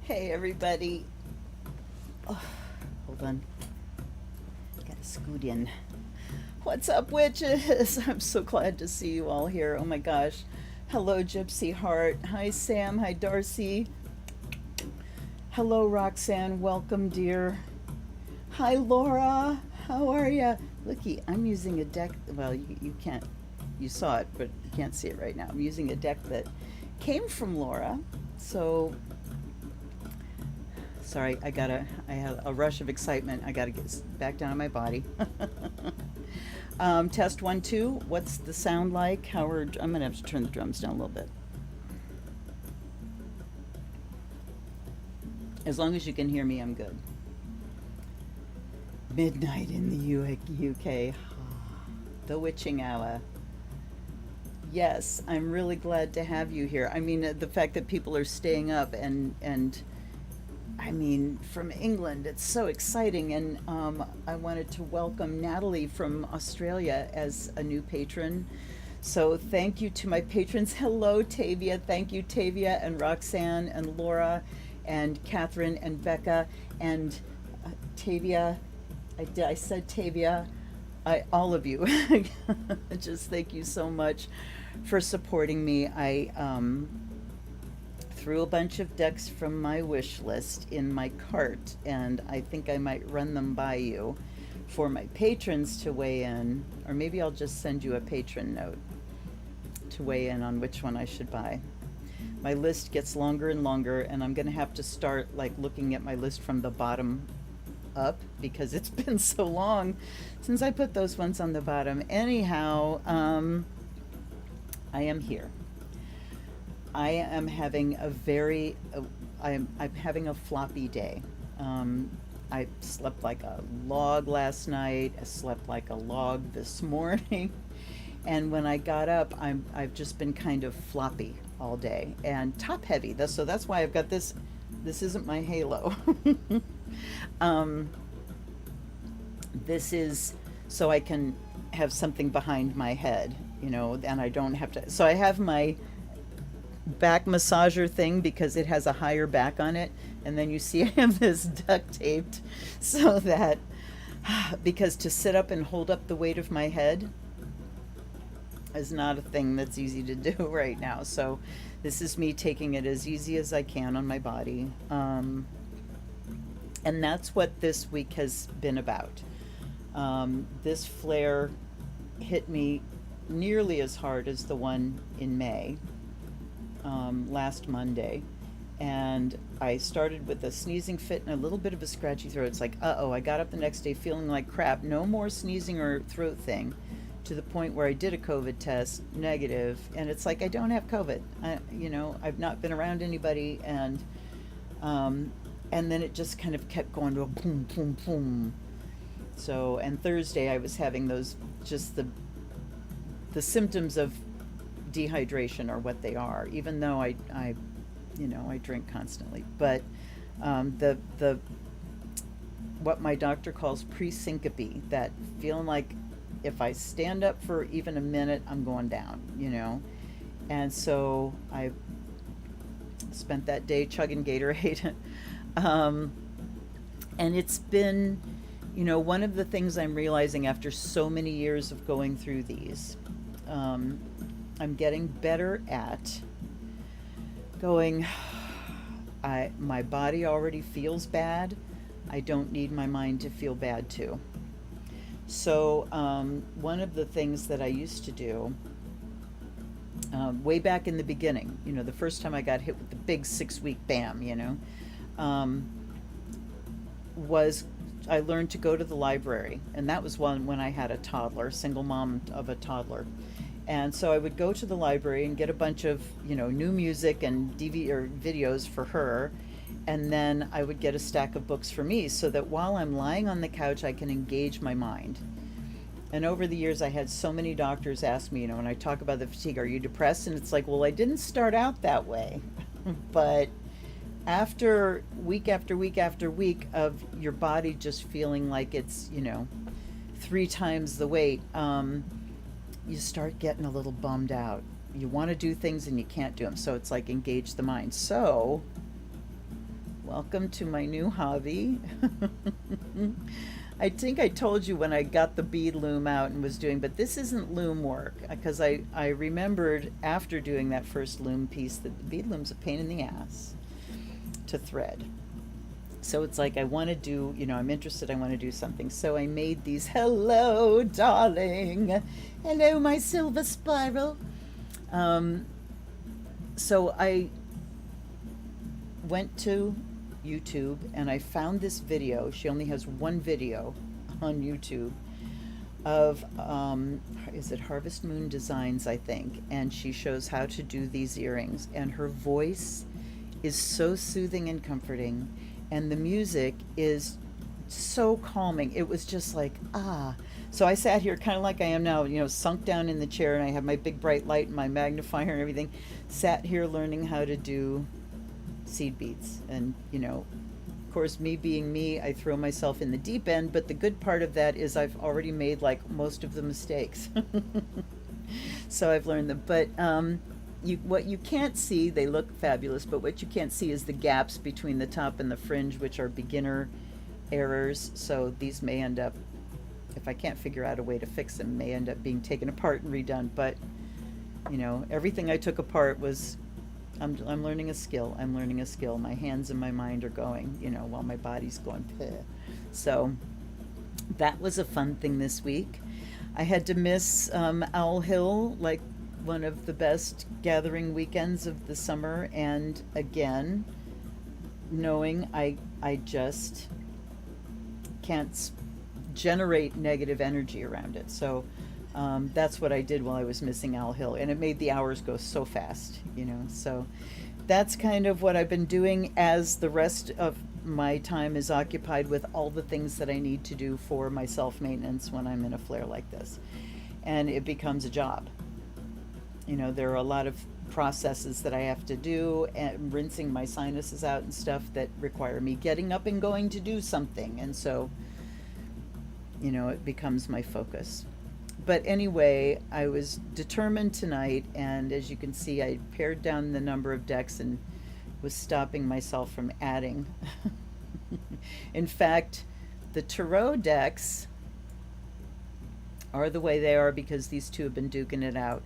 Hey everybody. Oh, hold on. Gotta scoot in. What's up, witches? I'm so glad to see you all here. Oh my gosh. Hello, Gypsy Heart. Hi, Sam. Hi, Darcy. Hello, Roxanne. Welcome, dear. Hi, Laura. How are ya? Looky, I'm using a deck. Well, you can't. You saw it, but you can't see it right now. I'm using a deck that came from Laura. So sorry, I had a rush of excitement. I gotta get back down on my body. Test one, two. What's the sound like? Howard, I'm gonna have to turn the drums down a little bit. As long as you can hear me, I'm good. Midnight in the UK. The witching hour. Yes, I'm really glad to have you here. I mean, the fact that people are staying up and I mean, from England, it's so exciting. And I wanted to welcome Natalie from Australia as a new patron. So thank you to my patrons. Hello, Tavia. Thank you, Tavia and Roxanne and Laura and Catherine and Becca and Tavia. I said Tavia. All of you. Just thank you so much for supporting me. I threw a bunch of decks from my wish list in my cart, and I think I might run them by you for my patrons to weigh in, or maybe I'll just send you a patron note to weigh in on which one I should buy. My list gets longer and longer, and I'm going to have to start like looking at my list from the bottom up because it's been so long since I put those ones on the bottom. Anyhow, I am here. I am having a very, I'm having a floppy day. I slept like a log last night. I slept like a log this morning. And when I got up, I've just been kind of floppy all day and top heavy. So that's why I've got this. This isn't my halo. um, this is so I can have something behind my head, and I don't have to. So I have my back massager thing because it has a higher back on it, and then you see I have this duct taped so that because to sit up and hold up the weight of my head is not a thing that's easy to do right now. So this is me taking it as easy as I can on my body. And that's what this week has been about. This flare hit me nearly as hard as the one in May, last Monday. And I started with a sneezing fit and a little bit of a scratchy throat. It's like, uh-oh, I got up the next day feeling like crap. No more sneezing or throat thing, to the point where I did a COVID test, negative, and it's like I don't have COVID. I've not been around anybody, and then it just kind of kept going to a boom, boom, boom. So, and Thursday I was having those, just the symptoms of dehydration are what they are, even though I drink constantly. But the what my doctor calls pre-syncope, that feeling like if I stand up for even a minute, I'm going down, And so I spent that day chugging Gatorade. And it's been, one of the things I'm realizing after so many years of going through these, I'm getting better at going, my body already feels bad. I don't need my mind to feel bad too. So one of the things that I used to do way back in the beginning, the first time I got hit with the big 6-week bam, was I learned to go to the library. And that was when I had a toddler, single mom of a toddler. And so I would go to the library and get a bunch of, new music and DVD or videos for her. And then I would get a stack of books for me so that while I'm lying on the couch, I can engage my mind. And over the years, I had so many doctors ask me, when I talk about the fatigue, are you depressed? And it's like, well, I didn't start out that way. But after week after week after week of your body just feeling like it's, 3 times the weight, you start getting a little bummed out. You want to do things and you can't do them. So it's like engage the mind. So Welcome to my new hobby. I think I told you when I got the bead loom out and was doing, but this isn't loom work because I remembered after doing that first loom piece that the bead loom's a pain in the ass to thread. So it's like I want to do, I'm interested, I want to do something. So I made these. Hello, darling. Hello, my silver spiral. Um, so I went to YouTube and I found this video. She only has one video on YouTube of, is it Harvest Moon Designs, I think, and she shows how to do these earrings. And her voice is so soothing and comforting, and the music is so calming. It was just like, ah. So I sat here kind of like I am now, sunk down in the chair, and I have my big bright light and my magnifier and everything, sat here learning how to do seed beads. And of course, me being me, I throw myself in the deep end, but the good part of that is I've already made like most of the mistakes. So I've learned them. But what you can't see, they look fabulous, but what you can't see is the gaps between the top and the fringe, which are beginner errors. So these may end up, if I can't figure out a way to fix them, may end up being taken apart and redone. But everything I took apart was, I'm learning a skill. I'm learning a skill. My hands and my mind are going, while my body's going, bleh. So that was a fun thing this week. I had to miss Owl Hill, like one of the best gathering weekends of the summer. And again, knowing I just can't generate negative energy around it. So that's what I did while I was missing Owl Hill, and it made the hours go so fast, So that's kind of what I've been doing, as the rest of my time is occupied with all the things that I need to do for my self-maintenance when I'm in a flare like this. And it becomes a job. There are a lot of processes that I have to do, and rinsing my sinuses out and stuff that require me getting up and going to do something. And so, it becomes my focus. But anyway, I was determined tonight, and as you can see, I pared down the number of decks and was stopping myself from adding. In fact, the tarot decks are the way they are because these two have been duking it out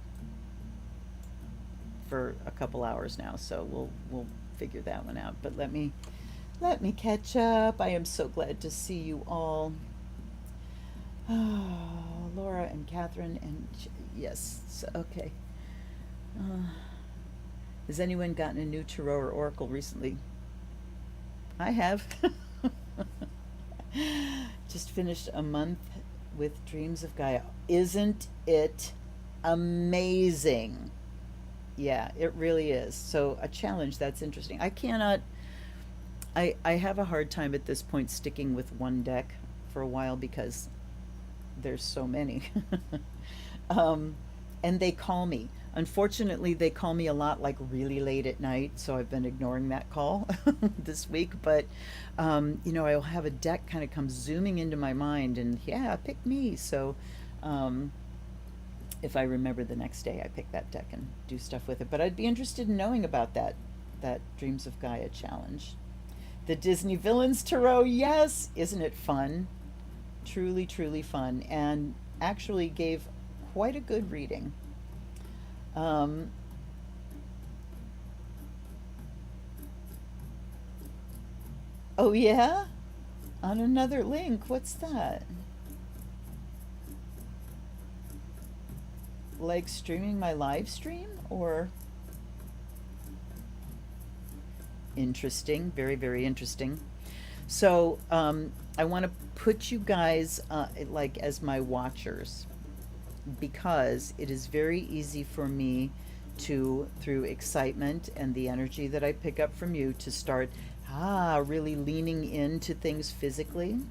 for a couple hours now, so we'll figure that one out. But let me catch up. I am so glad to see you all. Oh, Laura and Catherine and yes, so, okay. Has anyone gotten a new tarot or oracle recently? I have. Just finished a month with Dreams of Gaia. Isn't it amazing? Yeah, it really is. So a challenge, that's interesting. I have a hard time at this point sticking with one deck for a while because there's so many. And they call me. Unfortunately, they call me a lot, like really late at night, so I've been ignoring that call this week. But I'll have a deck kind of come zooming into my mind, and yeah, pick me. So if I remember the next day, I pick that deck and do stuff with it. But I'd be interested in knowing about that Dreams of Gaia challenge. The Disney Villains Tarot, yes, isn't it fun? Truly, truly fun, and actually gave quite a good reading. Oh yeah? On another link, what's that? Like streaming my live stream, or? Interesting, very, very interesting. So I want to put you guys like as my watchers, because it is very easy for me to, through excitement and the energy that I pick up from you, to start really leaning into things physically.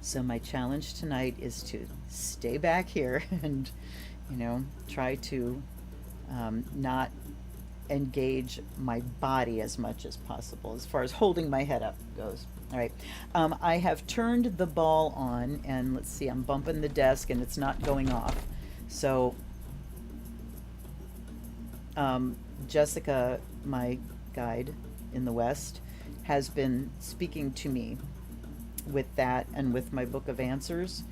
So my challenge tonight is to stay back here and try to not engage my body as much as possible as far as holding my head up goes. All right. I have turned the ball on, and let's see, I'm bumping the desk and it's not going off. So Jessica, my guide, in the West, has been speaking to me with that and with my book of answers,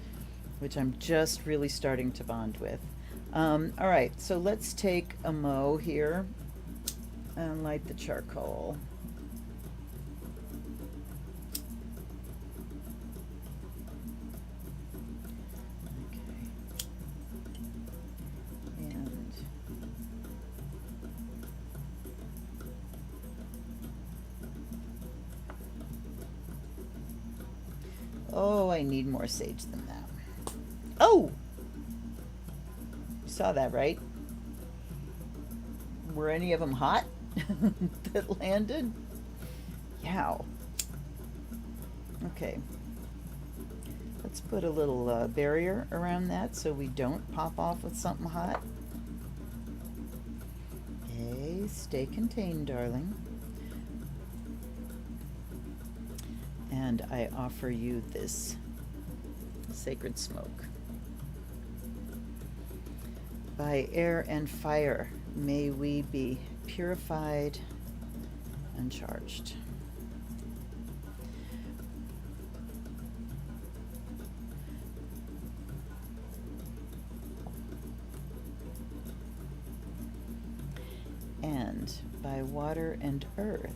which I'm just really starting to bond with. All right, so let's take a mo here and light the charcoal. Okay. And oh, I need more sage than that. Oh! You saw that, right? Were any of them hot that landed? Yow. Okay. Let's put a little barrier around that so we don't pop off with something hot. Okay, stay contained, darling. And I offer you this sacred smoke. By air and fire, may we be purified and charged. And by water and earth,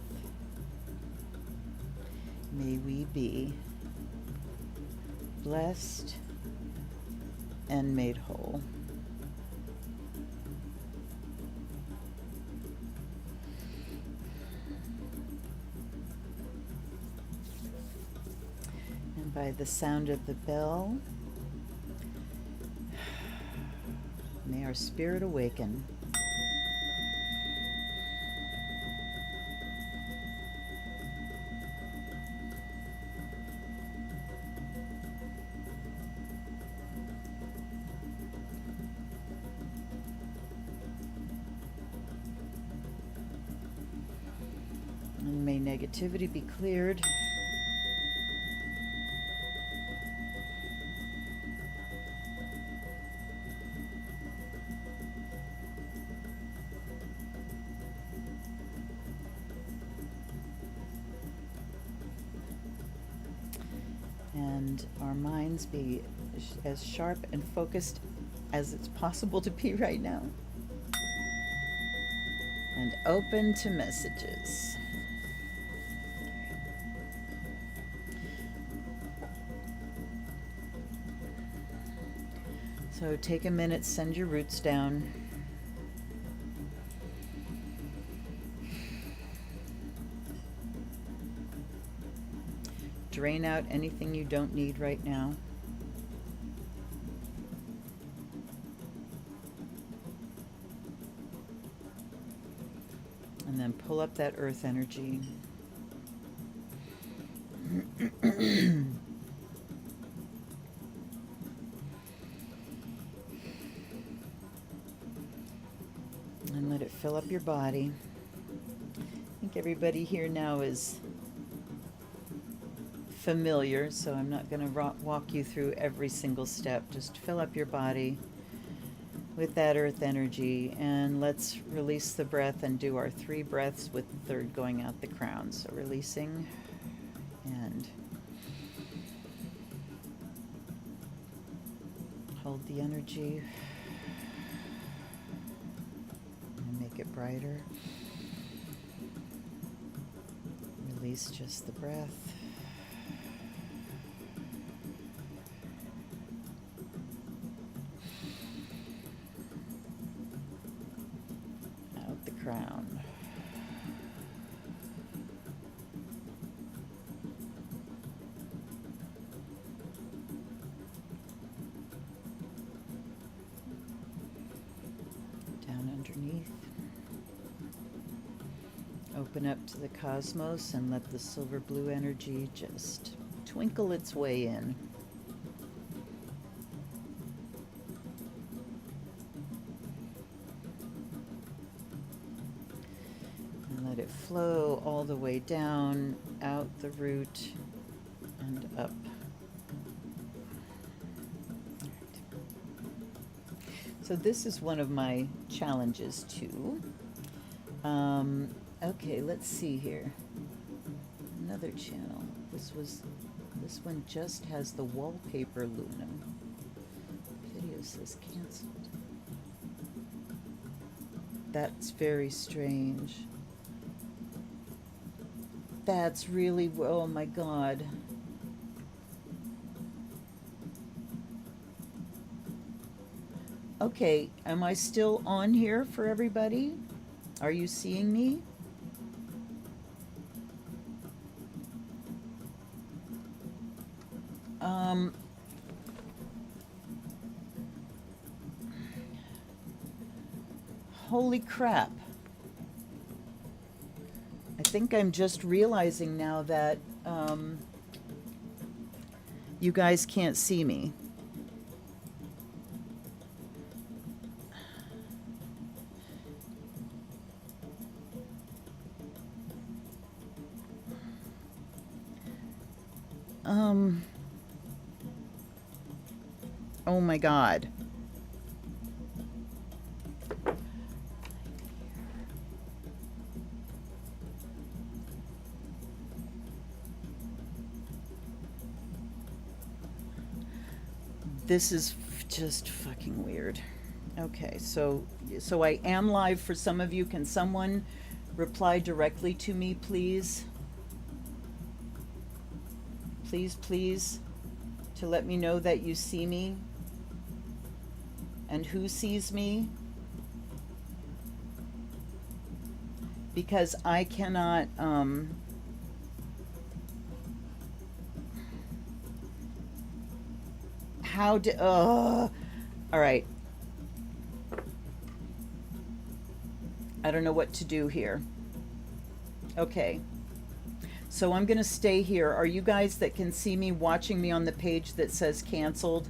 may we be blessed and made whole. And by the sound of the bell, may our spirit awaken. And may negativity be cleared. And our minds be as sharp and focused as it's possible to be right now. And open to messages. So take a minute, send your roots down. Drain out anything you don't need right now. And then pull up that earth energy. And let it fill up your body. I think everybody here now is familiar, so I'm not going to walk you through every single step. Just fill up your body with that earth energy, and let's release the breath and do our 3 breaths with the third going out the crown. So releasing and hold the energy and make it brighter. Release just the breath. Out the crown. Down underneath. Open up to the cosmos and let the silver blue energy just twinkle its way in. And let it flow all the way down, out the root, and up. So this is one of my challenges too. Okay, let's see here. Another channel. This one just has the wallpaper Luna. Video says canceled. That's very strange. That's really, oh my God. Okay, am I still on here for everybody? Are you seeing me? Holy crap. I think I'm just realizing now that you guys can't see me. Oh my God. This is just fucking weird. Okay, so I am live for some of you. Can someone reply directly to me, please? Please, to let me know that you see me and who sees me. Because I cannot, all right. I don't know what to do here. Okay. So I'm going to stay here. Are you guys that can see me watching me on the page that says canceled?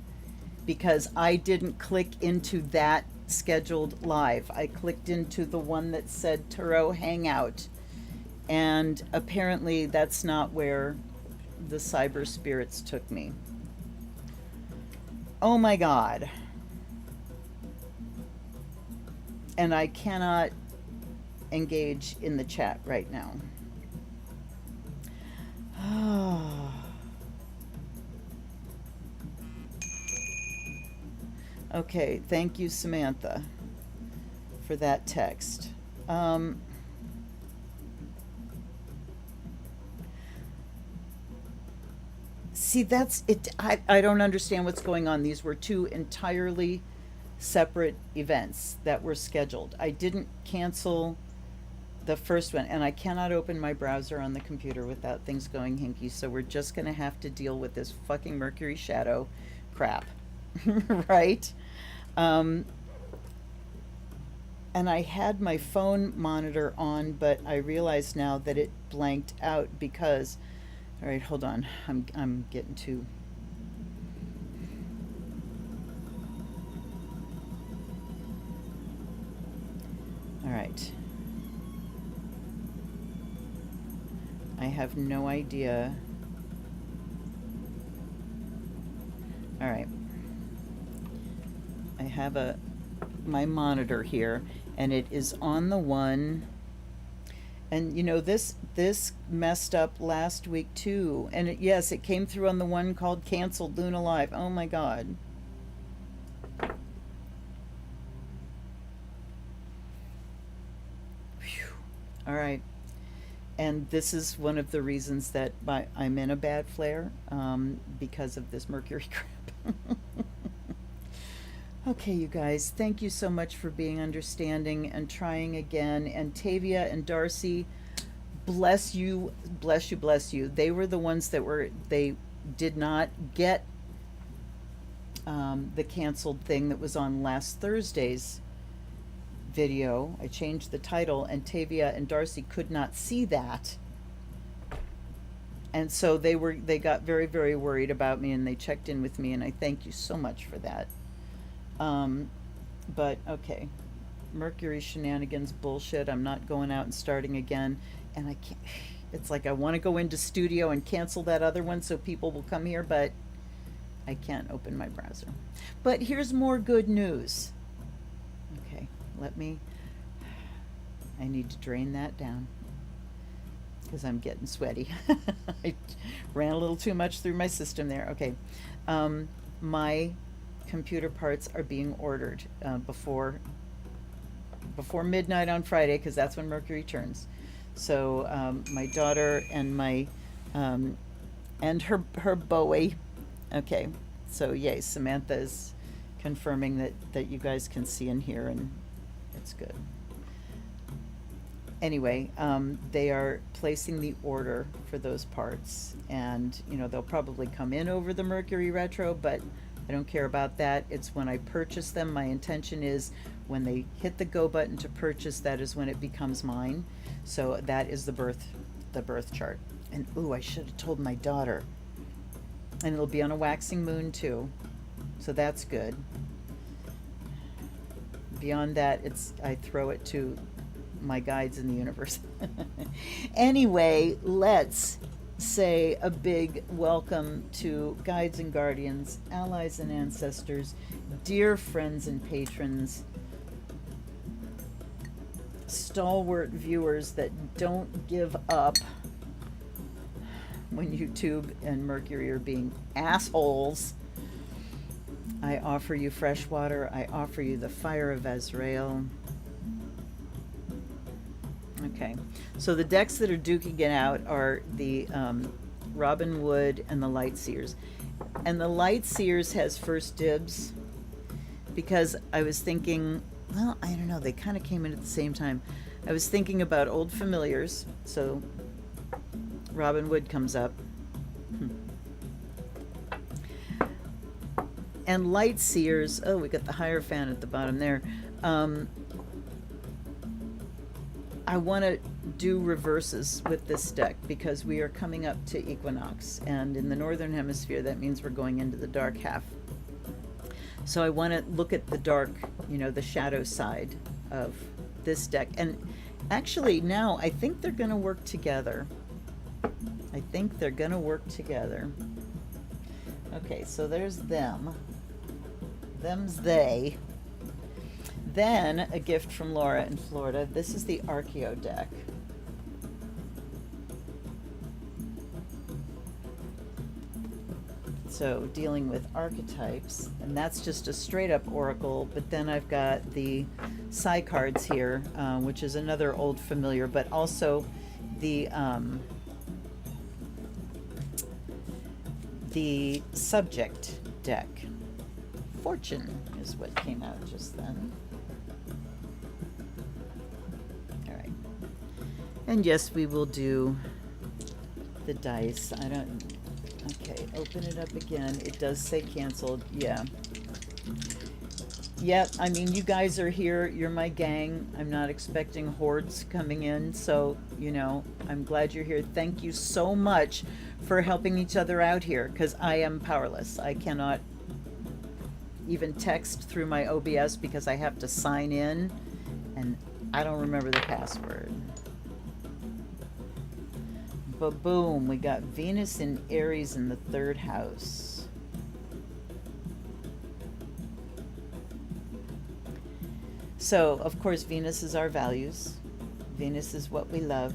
Because I didn't click into that scheduled live. I clicked into the one that said Turo Hangout. And apparently that's not where the cyber spirits took me. Oh my God. And I cannot engage in the chat right now. Okay, thank you, Samantha, for that text. See, that's it. I don't understand what's going on. These were two entirely separate events that were scheduled. I didn't cancel the first one, and I cannot open my browser on the computer without things going hinky, so we're just going to have to deal with this fucking Mercury shadow crap. Right? And I had my phone monitor on, but I realize now that it blanked out because, all right, hold on. I'm getting to. All right. I have no idea. All right. I have my monitor here, and it is on the one, and you know, this messed up last week too, and yes, it came through on the one called Canceled Luna Live. Oh my God. Whew. All right. And this is one of the reasons that I'm in a bad flare, because of this Mercury crap. Okay, you guys, thank you so much for being understanding and trying again. And Tavia and Darcy, bless you, bless you, bless you. They were the ones that they did not get the canceled thing that was on last Thursday's video. I changed the title, and Tavia and Darcy could not see that. And so they got very, very worried about me, and they checked in with me, and I thank you so much for that. But okay, Mercury shenanigans bullshit. I'm not going out and starting again, and I can't. It's like I want to go into studio and cancel that other one so people will come here, but I can't open my browser. But here's more good news. Okay, I need to drain that down. because I'm getting sweaty. I ran a little too much through my system there. Okay. My computer parts are being ordered before midnight on Friday, because that's when Mercury turns. So my daughter and my and her Bowie. Okay, so yay, Samantha is confirming that you guys can see and hear, and it's good. Anyway, they are placing the order for those parts, and they'll probably come in over the Mercury retro, but I don't care about that. It's when I purchase them. My intention is when they hit the go button to purchase, that is when it becomes mine. So that is the birth chart. And ooh, I should have told my daughter. And it'll be on a waxing moon too, so that's good. Beyond that, I throw it to my guides in the universe. Anyway, let's say a big welcome to guides and guardians, allies and ancestors, dear friends and patrons, stalwart viewers that don't give up when YouTube and Mercury are being assholes. I offer you fresh water. I offer you the fire of Azrael. Okay, so the decks that are duking it out are the Robin Wood and the Light Seers. And the Light Seers has first dibs because I was thinking, well, I don't know, they kind of came in at the same time. I was thinking about old familiars, so Robin Wood comes up. And Light Seers, oh, we got the Hierophant at the bottom there. I want to do reverses with this deck because we are coming up to equinox, and in the northern hemisphere that means we're going into the dark half. So I want to look at the dark, the shadow side of this deck. And actually now I think they're going to work together. I think they're going to work together. Okay, so there's them. Them's they. Then a gift from Laura in Florida. This is the Archeo deck. So dealing with archetypes, and that's just a straight up oracle, but then I've got the Psi cards here, which is another old familiar, but also the subject deck. Fortune is what came out just then. All right. And yes, we will do the dice. Okay, open it up again. It does say canceled. Yeah. Yep, I mean, you guys are here. You're my gang. I'm not expecting hordes coming in. So, I'm glad you're here. Thank you so much for helping each other out here, because I am powerless. I cannot even text through my OBS because I have to sign in, and I don't remember the password. But boom, we got Venus in Aries in the 3rd house. So, of course, Venus is our values. Venus is what we love,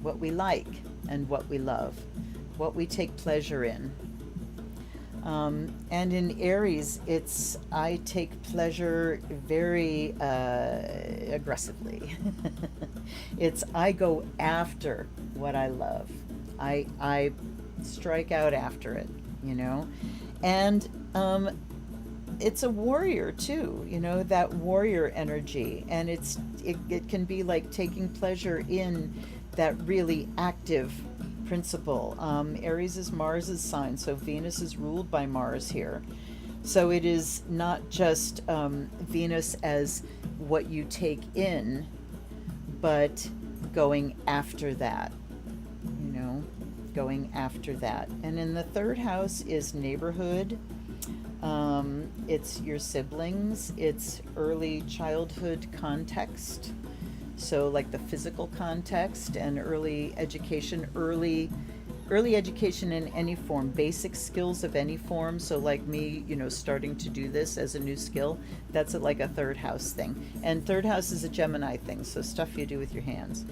what we like, and what we love, what we take pleasure in. And in Aries, I take pleasure very aggressively. I go after what I love. I strike out after it, and it's a warrior too, that warrior energy, and it can be like taking pleasure in that really active principle. Aries is Mars's sign, so Venus is ruled by Mars here. So it is not just Venus as what you take in, but going after that, going after that. And in the 3rd house is neighborhood. It's your siblings, it's early childhood context. So like the physical context and early education in any form, basic skills of any form. So like me, starting to do this as a new skill, that's like a 3rd house thing. And 3rd house is a Gemini thing, so stuff you do with your hands.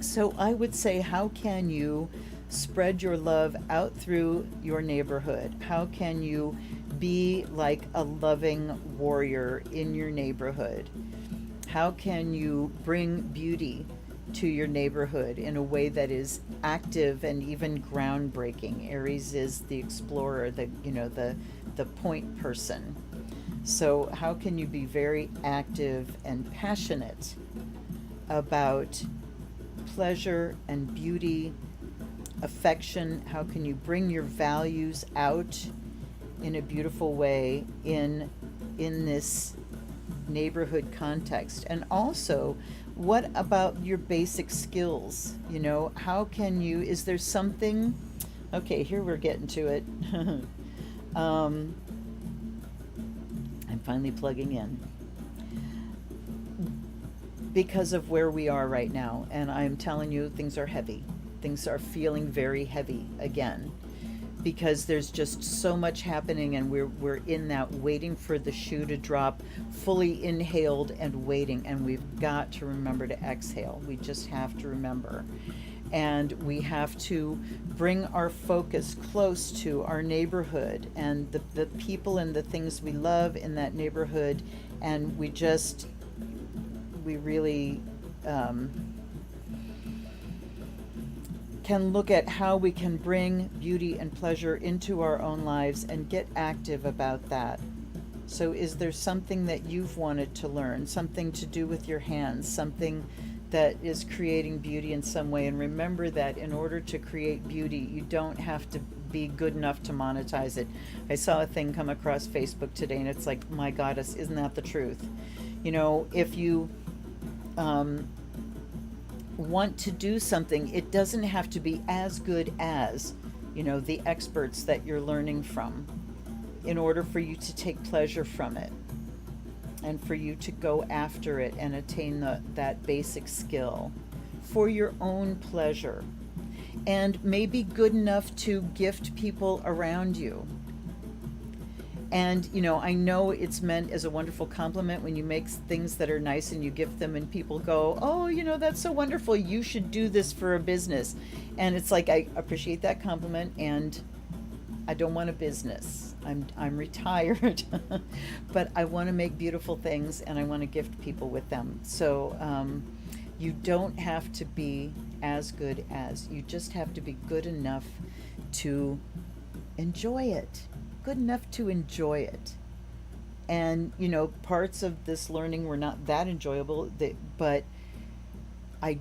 So I would say, how can you spread your love out through your neighborhood? How can you be like a loving warrior in your neighborhood? How can you bring beauty to your neighborhood in a way that is active and even groundbreaking? Aries is the explorer, the point person. So how can you be very active and passionate about pleasure and beauty, affection? How can you bring your values out in a beautiful way in this neighborhood context? And also, what about your basic skills? How can you, is there something, okay, here we're getting to it. I'm finally plugging in because of where we are right now. And I'm telling you, things are heavy. Things are feeling very heavy again because there's just so much happening, and we're in that waiting for the shoe to drop, fully inhaled and waiting. And we've got to remember to exhale. We just have to remember. And we have to bring our focus close to our neighborhood and the people and the things we love in that neighborhood. And we really can look at how we can bring beauty and pleasure into our own lives and get active about that. So is there something that you've wanted to learn, something to do with your hands, something that is creating beauty in some way? And remember that in order to create beauty, you don't have to be good enough to monetize it. I saw a thing come across Facebook today, and it's like, my goddess, isn't that the truth? If you want to do something, it doesn't have to be as good as, the experts that you're learning from, in order for you to take pleasure from it and for you to go after it and attain that basic skill for your own pleasure, and maybe good enough to gift people around you. And, I know it's meant as a wonderful compliment when you make things that are nice and you gift them and people go, oh, that's so wonderful. You should do this for a business. And it's like, I appreciate that compliment, and I don't want a business. I'm retired, but I want to make beautiful things and I want to gift people with them. So you don't have to be as good as, you just have to be good enough to enjoy it. Good enough to enjoy it. And parts of this learning were not that enjoyable, but I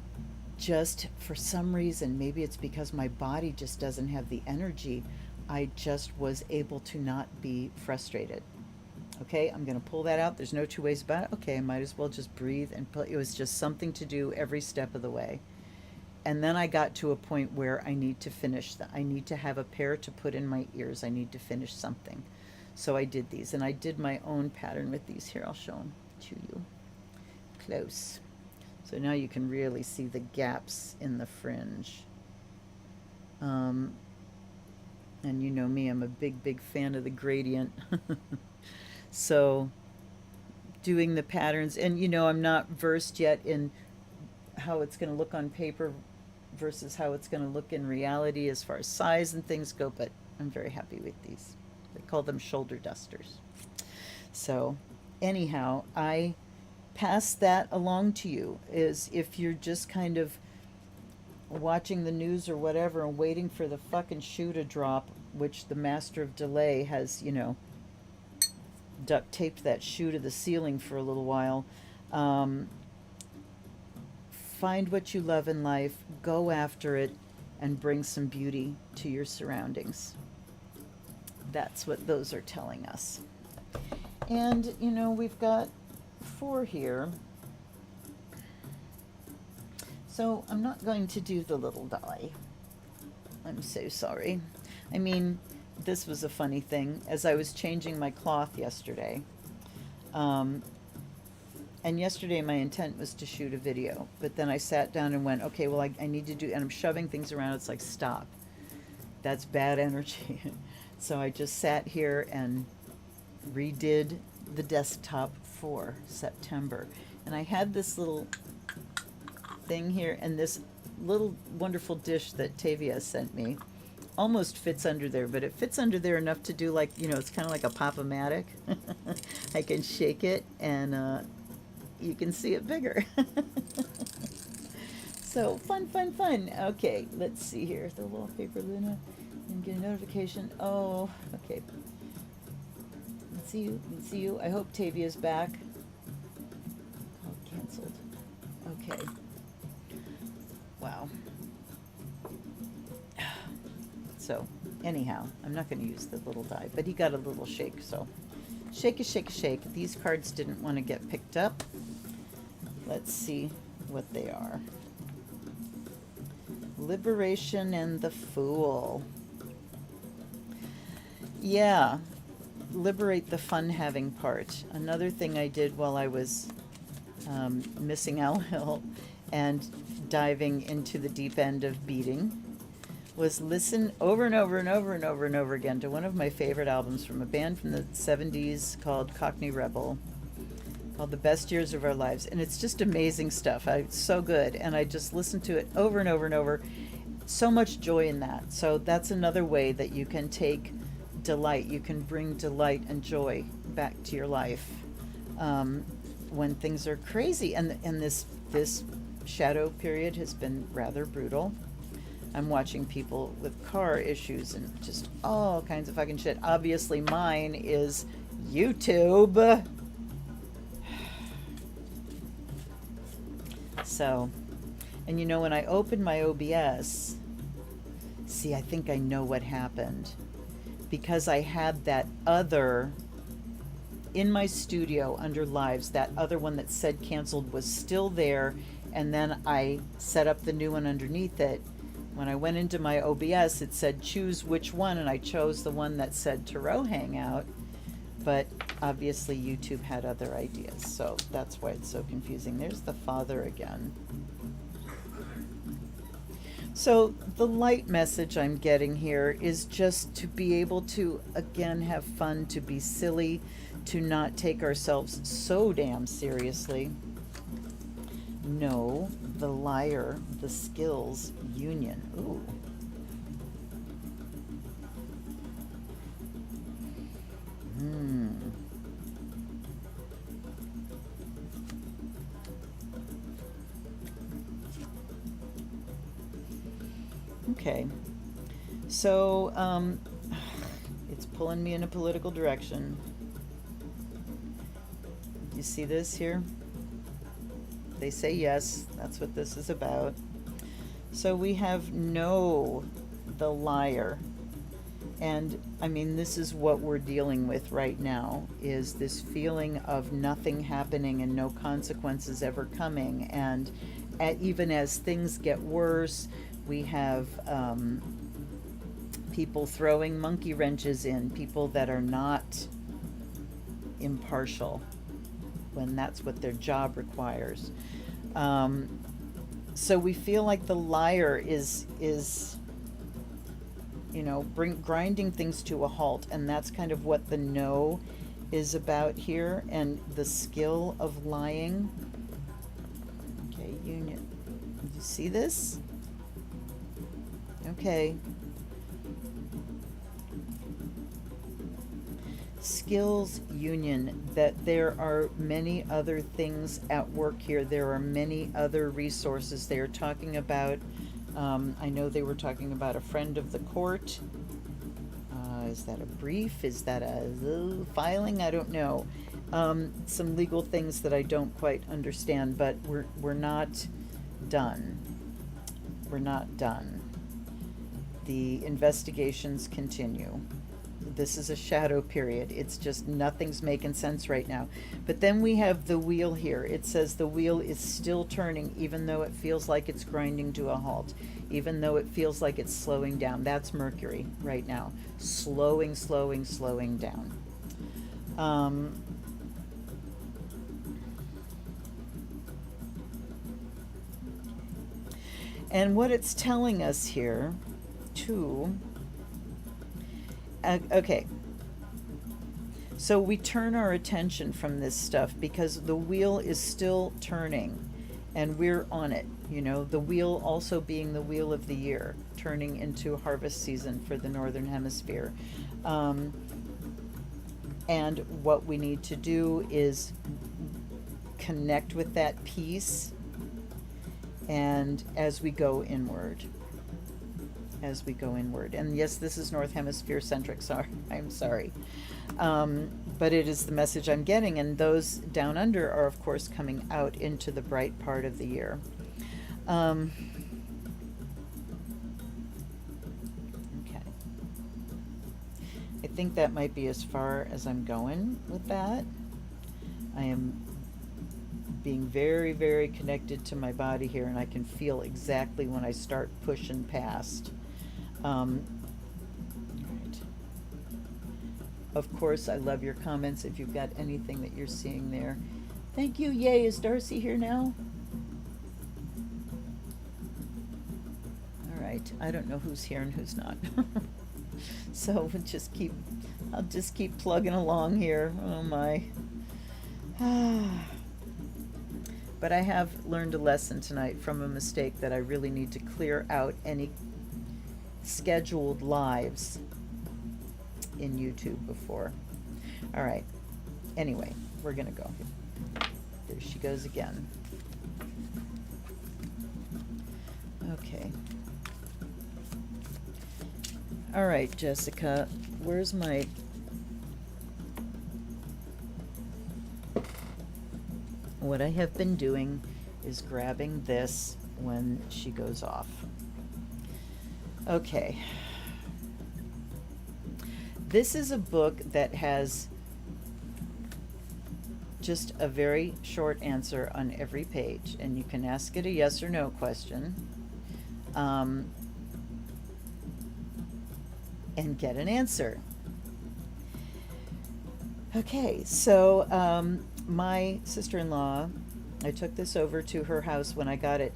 just, for some reason, maybe it's because my body just doesn't have the energy, I just was able to not be frustrated. Okay, I'm going to pull that out. There's no two ways about it. Okay, I might as well just breathe and it was just something to do every step of the way. And then I got to a point where I need to finish I need to have a pair to put in my ears. I need to finish something. So I did these, and I did my own pattern with these. Here, I'll show them to you close. So now you can really see the gaps in the fringe. And you know me, I'm a big fan of the gradient. So doing the patterns, and I'm not versed yet in how it's going to look on paper versus how it's going to look in reality as far as size and things go, but I'm very happy with these. They call them shoulder dusters. So anyhow, I pass that along to you, is if you're just kind of watching the news or whatever and waiting for the fucking shoe to drop, which the master of delay has, duct taped that shoe to the ceiling for a little while. Find what you love in life, go after it, and bring some beauty to your surroundings. That's what those are telling us. And, we've got 4 here. So I'm not going to do the little die. I'm so sorry. I mean, this was a funny thing. As I was changing my cloth yesterday, and yesterday my intent was to shoot a video, but then I sat down and went, okay, well, I need to do, and I'm shoving things around. It's like, stop. That's bad energy. So I just sat here and redid the desktop for September. And I had this little thing here, and this little wonderful dish that Tavia sent me almost fits under there, but it fits under there enough to do, like, it's kind of like a Pop-O-Matic. I can shake it and you can see it bigger. So fun, fun, fun. Okay, let's see here. The wallpaper, Luna, and get a notification. Oh, okay. Let's see you. Let's see you. I hope Tavia's back. Oh, canceled. Okay. Wow. So, anyhow, I'm not going to use the little die, but he got a little shake, so shake a shake a shake. These cards didn't want to get picked up. Let's see what they are. Liberation and the Fool. Yeah, liberate the fun-having part. Another thing I did while I was missing Owl Hill and diving into the deep end of beating was listen over and over and over and over and over again to one of my favorite albums from a band from the 70s called Cockney Rebel, called The Best Years of Our Lives. And it's just amazing stuff. It's so good. And I just listened to it over and over and over. So much joy in that. So that's another way that you can take delight. You can bring delight and joy back to your life when things are crazy. And this shadow period has been rather brutal. I'm watching people with car issues and just all kinds of fucking shit. Obviously mine is YouTube. So, and when I opened my OBS, see, I think I know what happened. Because I had that other in my studio under lives, that other one that said canceled was still there, and then I set up the new one underneath it. When I went into my OBS, it said choose which one, and I chose the one that said Tarot Hangout, but obviously YouTube had other ideas, so that's why it's so confusing. There's the Father again. So the light message I'm getting here is just to be able to, again, have fun, to be silly, to not take ourselves so damn seriously. Know the liar, the skills union. Ooh. Okay, so it's pulling me in a political direction. You see this here? They say yes, that's what this is about. So we have know the liar. And I mean, this is what we're dealing with right now, is this feeling of nothing happening and no consequences ever coming. And even as things get worse, we have people throwing monkey wrenches in, people that are not impartial when that's what their job requires. So we feel like the liar is grinding things to a halt, and that's kind of what the no is about here, and the skill of lying. Okay, union. Did you see this? Okay. Skills union, that there are many other things at work here. There are many other resources. They are talking about, I know they were talking about a friend of the court. Is that a brief? Is that a filing? I don't know. Some legal things that I don't quite understand, but we're not done. We're not done. The investigations continue. This is a shadow period. It's just nothing's making sense right now. But then we have the wheel here. It says the wheel is still turning, even though it feels like it's grinding to a halt, even though it feels like it's slowing down. That's Mercury right now. Slowing down. And what it's telling us here, too, okay, so we turn our attention from this stuff because the wheel is still turning and we're on it. You know, the wheel also being the wheel of the year, turning into harvest season for the Northern Hemisphere. Um, and what we need to do is connect with that peace, and as we go inward. As we go inward. And yes, this is North Hemisphere centric, sorry, I'm sorry. But it is the message I'm getting, and those down under are, of course, coming out into the bright part of the year. Okay. I think that might be as far as I'm going with that. I am being very, very connected to my body here, and I can feel exactly when I start pushing past. Right. Of course, I love your comments if you've got anything that you're seeing there. Thank you. Yay, is Darcy here now? All right, I don't know who's here and who's not. So I'll just keep plugging along here. Oh my. But I have learned a lesson tonight from a mistake that I really need to clear out any scheduled lives in YouTube before. All right. Anyway, we're gonna go. There she goes again. Okay. All right, Jessica, where's my... What I have been doing is grabbing this when she goes off. Okay. This is a book that has just a very short answer on every page, and you can ask it a yes or no question, and get an answer. Okay, so my sister-in-law, I took this over to her house when I got it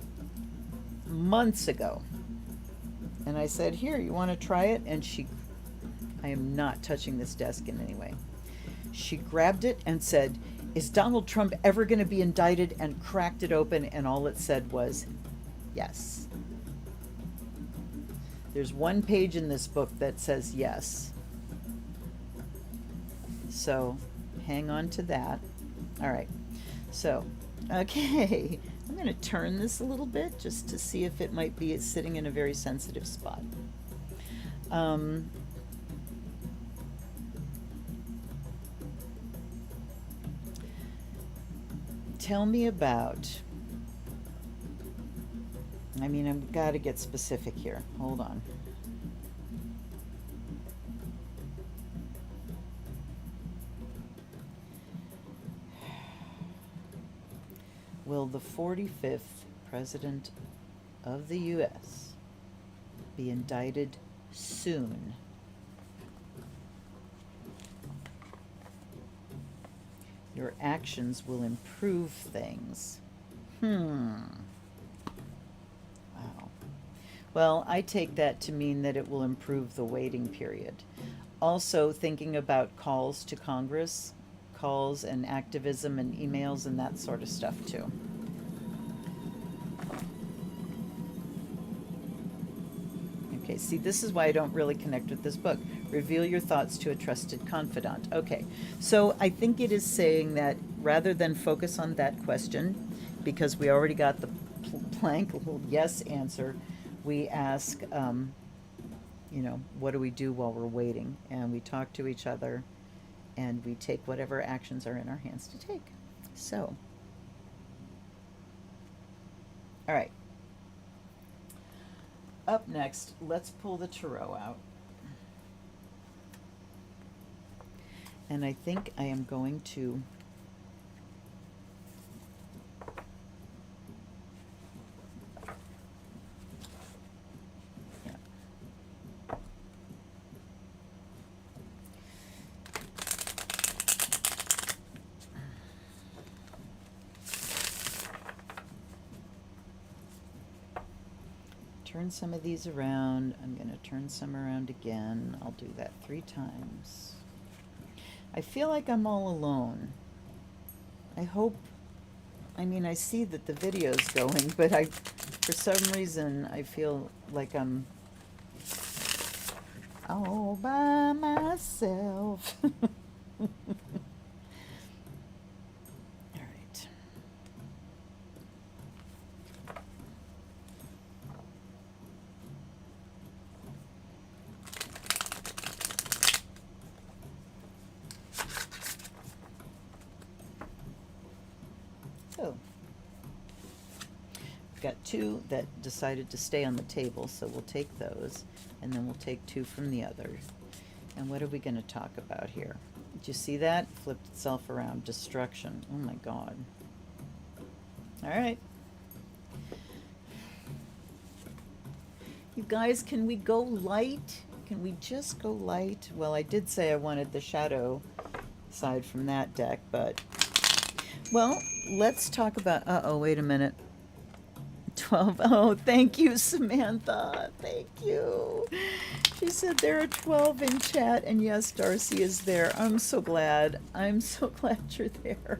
months ago. And I said, here, you want to try it? And I am not touching this desk in any way. She grabbed it and said, is Donald Trump ever going to be indicted? And cracked it open, and all it said was, yes. There's one page in this book that says yes. So hang on to that. All right. So, okay. I'm going to turn this a little bit just to see if it might be sitting in a very sensitive spot. Tell me about... I mean, I've got to get specific here. Hold on. Will the 45th President of the U.S. be indicted soon? Your actions will improve things. Wow. Well, I take that to mean that it will improve the waiting period. Also, thinking about calls to Congress, calls and activism and emails and that sort of stuff too. Okay, see, this is why I don't really connect with this book. Reveal your thoughts to a trusted confidant. Okay, so I think it is saying that rather than focus on that question, because we already got the blank little yes answer, we ask, you know, what do we do while we're waiting? And we talk to each other, and we take whatever actions are in our hands to take. So, all right. Up next, let's pull the tarot out. And I think I am going to turn some of these around. I'm going to turn some around again. I'll do that 3 times. I feel like I'm all alone. I hope I mean, I see that the video's going, but for some reason, I feel like I'm all by myself. All right. So, we've got two that decided to stay on the table, so we'll take those, and then we'll take two from the other. And what are we going to talk about here? Did you see that? Flipped itself around. Destruction. Oh my God. All right. You guys, can we go light? Can we just go light? Well, I did say I wanted the shadow side from that deck, but... Well, let's talk about... Uh-oh, wait a minute. 12. Oh, thank you, Samantha. Thank you. She said there are 12 in chat, and yes, Darcy is there. I'm so glad. I'm so glad you're there.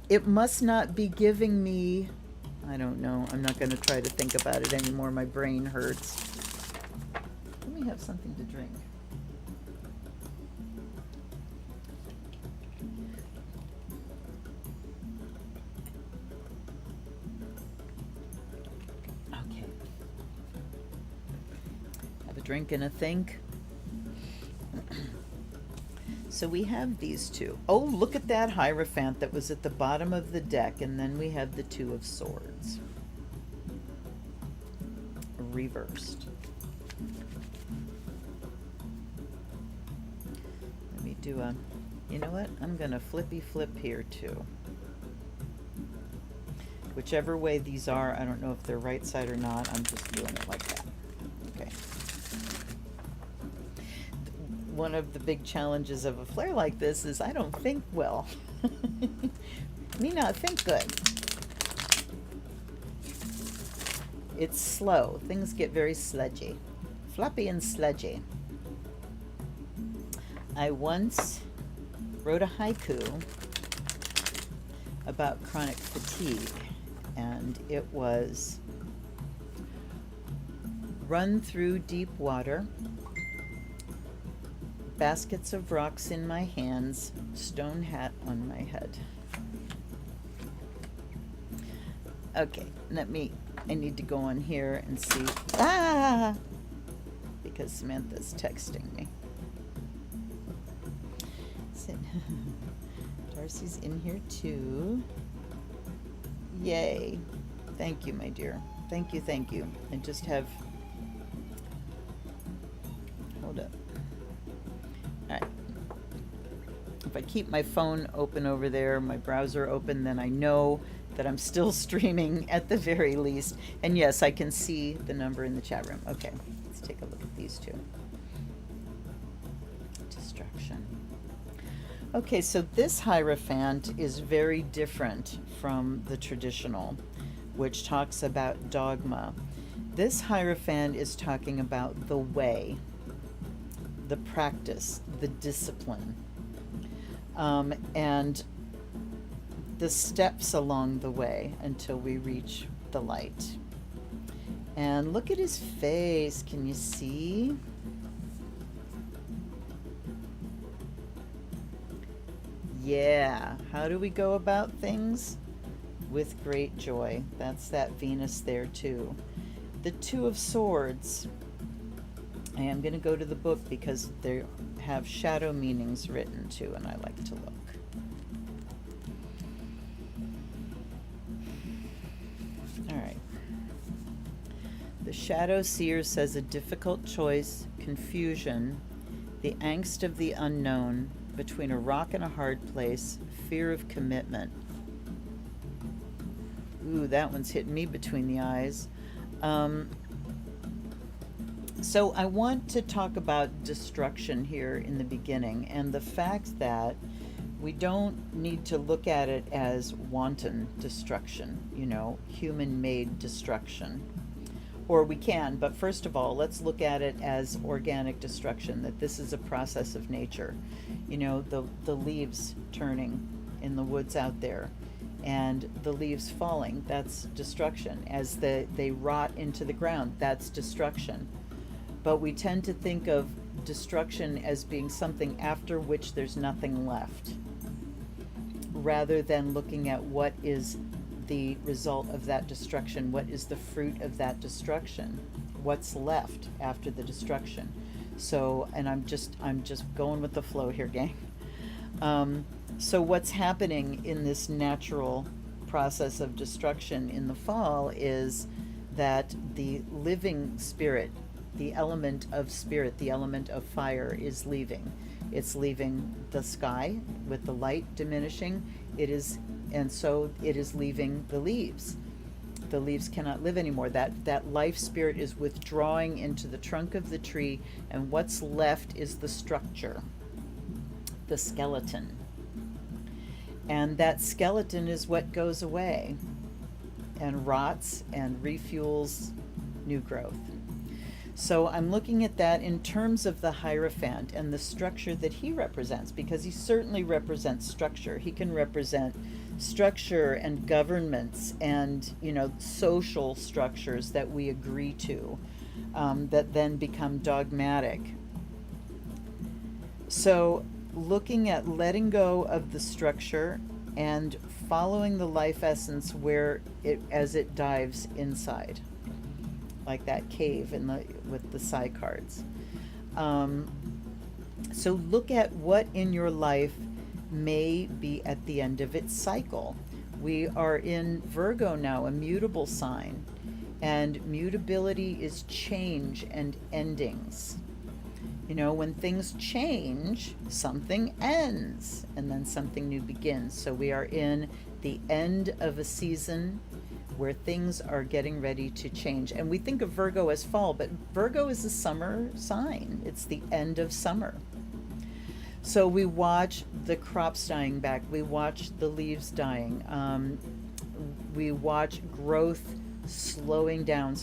It must not be giving me... I don't know. I'm not going to try to think about it anymore. My brain hurts. Let me have something to drink. Okay. Have a drink and a think. So we have these two. Oh, look at that Hierophant that was at the bottom of the deck, and then we have the Two of Swords. Reversed. Let me do a, you know what? I'm gonna flippy flip here too. Whichever way these are, I don't know if they're right side or not, I'm just doing it like that. Okay. One of the big challenges of a flare like this is I don't think well. Me not think good. It's slow. Things get very sludgy. Floppy and sludgy. I once wrote a haiku about chronic fatigue, and it was, run through deep water, baskets of rocks in my hands, stone hat on my head. Okay, I need to go on here and see, because Samantha's texting me. Darcy's in here too. Yay. Thank you, my dear. Thank you, thank you. I just have, hold up. All right. If I keep my phone open over there, my browser open, then I know that I'm still streaming at the very least. And yes, I can see the number in the chat room. Okay, let's take a look at these two. Destruction. Okay, so this Hierophant is very different from the traditional, which talks about dogma. This Hierophant is talking about the way, the practice, the discipline, and the steps along the way until we reach the light. And look at his face. Can you see? Yeah. How do we go about things? With great joy. That's that Venus there too. The Two of Swords. I am going to go to the book because they have shadow meanings written too, and I like to look. All right. The Shadow Seer says a difficult choice, confusion, the angst of the unknown, between a rock and a hard place, fear of commitment. Ooh, that one's hitting me between the eyes. So I want to talk about destruction here in the beginning, and the fact that we don't need to look at it as wanton destruction, you know, human-made destruction. Or we can, but first of all, let's look at it as organic destruction, that this is a process of nature. You know, the leaves turning in the woods out there, And the leaves falling, that's destruction. As they rot into the ground, that's destruction. But we tend to think of destruction as being something after which there's nothing left, rather than looking at what is the result of that destruction, what is the fruit of that destruction, what's left after the destruction. So, and I'm just going with the flow here, gang. So what's happening in this natural process of destruction in the fall is that the living spirit, the element of spirit, the element of fire is leaving. It's leaving the sky with the light diminishing. And so it is leaving the leaves. The leaves cannot live anymore. That life spirit is withdrawing into the trunk of the tree, and what's left is the structure, the skeleton. And that skeleton is what goes away and rots and refuels new growth. So I'm looking at that in terms of the Hierophant and the structure that he represents, because he certainly represents structure. He can represent structure and governments and, social structures that we agree to, that then become dogmatic. So looking at letting go of the structure and following the life essence as it dives inside, like that cave with the Psi cards. So look at what in your life may be at the end of its cycle. We are in Virgo now, a mutable sign, and mutability is change and endings. When things change, something ends and then something new begins. So we are in the end of a season where things are getting ready to change. And we think of Virgo as fall, but Virgo is a summer sign. It's the end of summer. So we watch the crops dying back. We watch the leaves dying. We watch growth slowing down.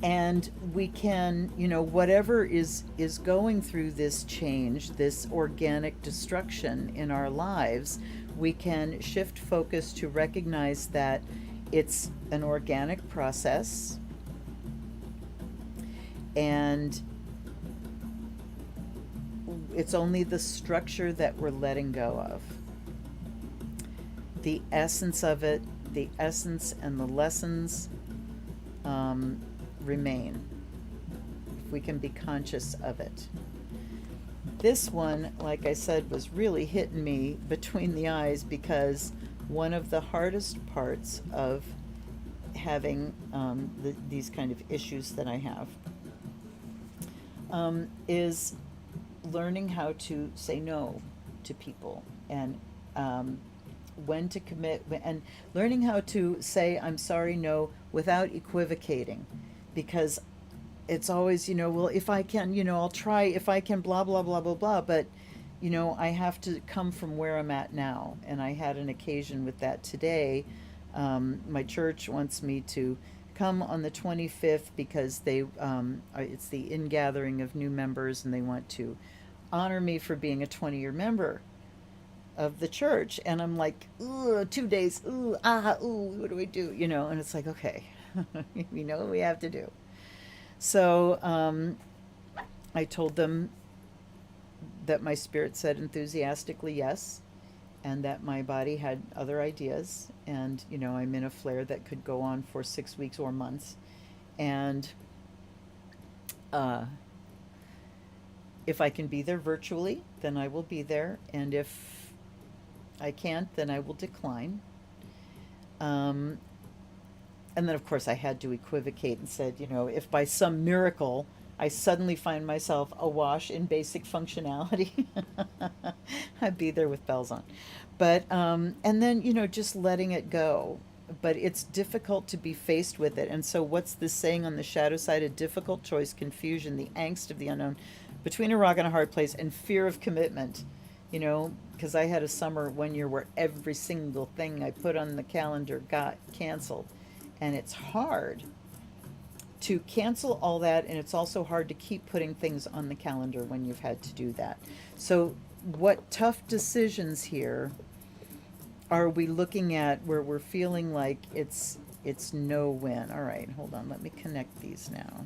And we can, whatever is going through this change, this organic destruction in our lives, we can shift focus to recognize that it's an organic process, and it's only the structure that we're letting go of. The essence of it, the essence and the lessons remain, if we can be conscious of it. This one, like I said, was really hitting me between the eyes, because one of the hardest parts of having these kind of issues that I have is learning how to say no to people, and when to commit, and learning how to say I'm sorry, no, without equivocating, because it's always, well, if I can, I'll try, if I can, blah, blah, blah, blah, blah, but, I have to come from where I'm at now. And I had an occasion with that today. My church wants me to come on the 25th because it's the ingathering of new members, and they want to honor me for being a 20-year member of the church. And I'm like, 2 days, what do we do? And it's like, okay, we know what we have to do. So I told them that my spirit said enthusiastically yes, and that my body had other ideas, and I'm in a flare that could go on for 6 weeks or months, and if I can be there virtually, then I will be there, and if I can't, then I will decline. And then, of course, I had to equivocate and said, if by some miracle I suddenly find myself awash in basic functionality, I'd be there with bells on. But, and then, just letting it go. But it's difficult to be faced with it. And so what's this saying on the shadow side? A difficult choice, confusion, the angst of the unknown, between a rock and a hard place, and fear of commitment. Because I had a summer 1 year where every single thing I put on the calendar got canceled. And it's hard to cancel all that, and it's also hard to keep putting things on the calendar when you've had to do that. So what tough decisions here are we looking at where we're feeling like it's no win? All right, hold on. Let me connect these now.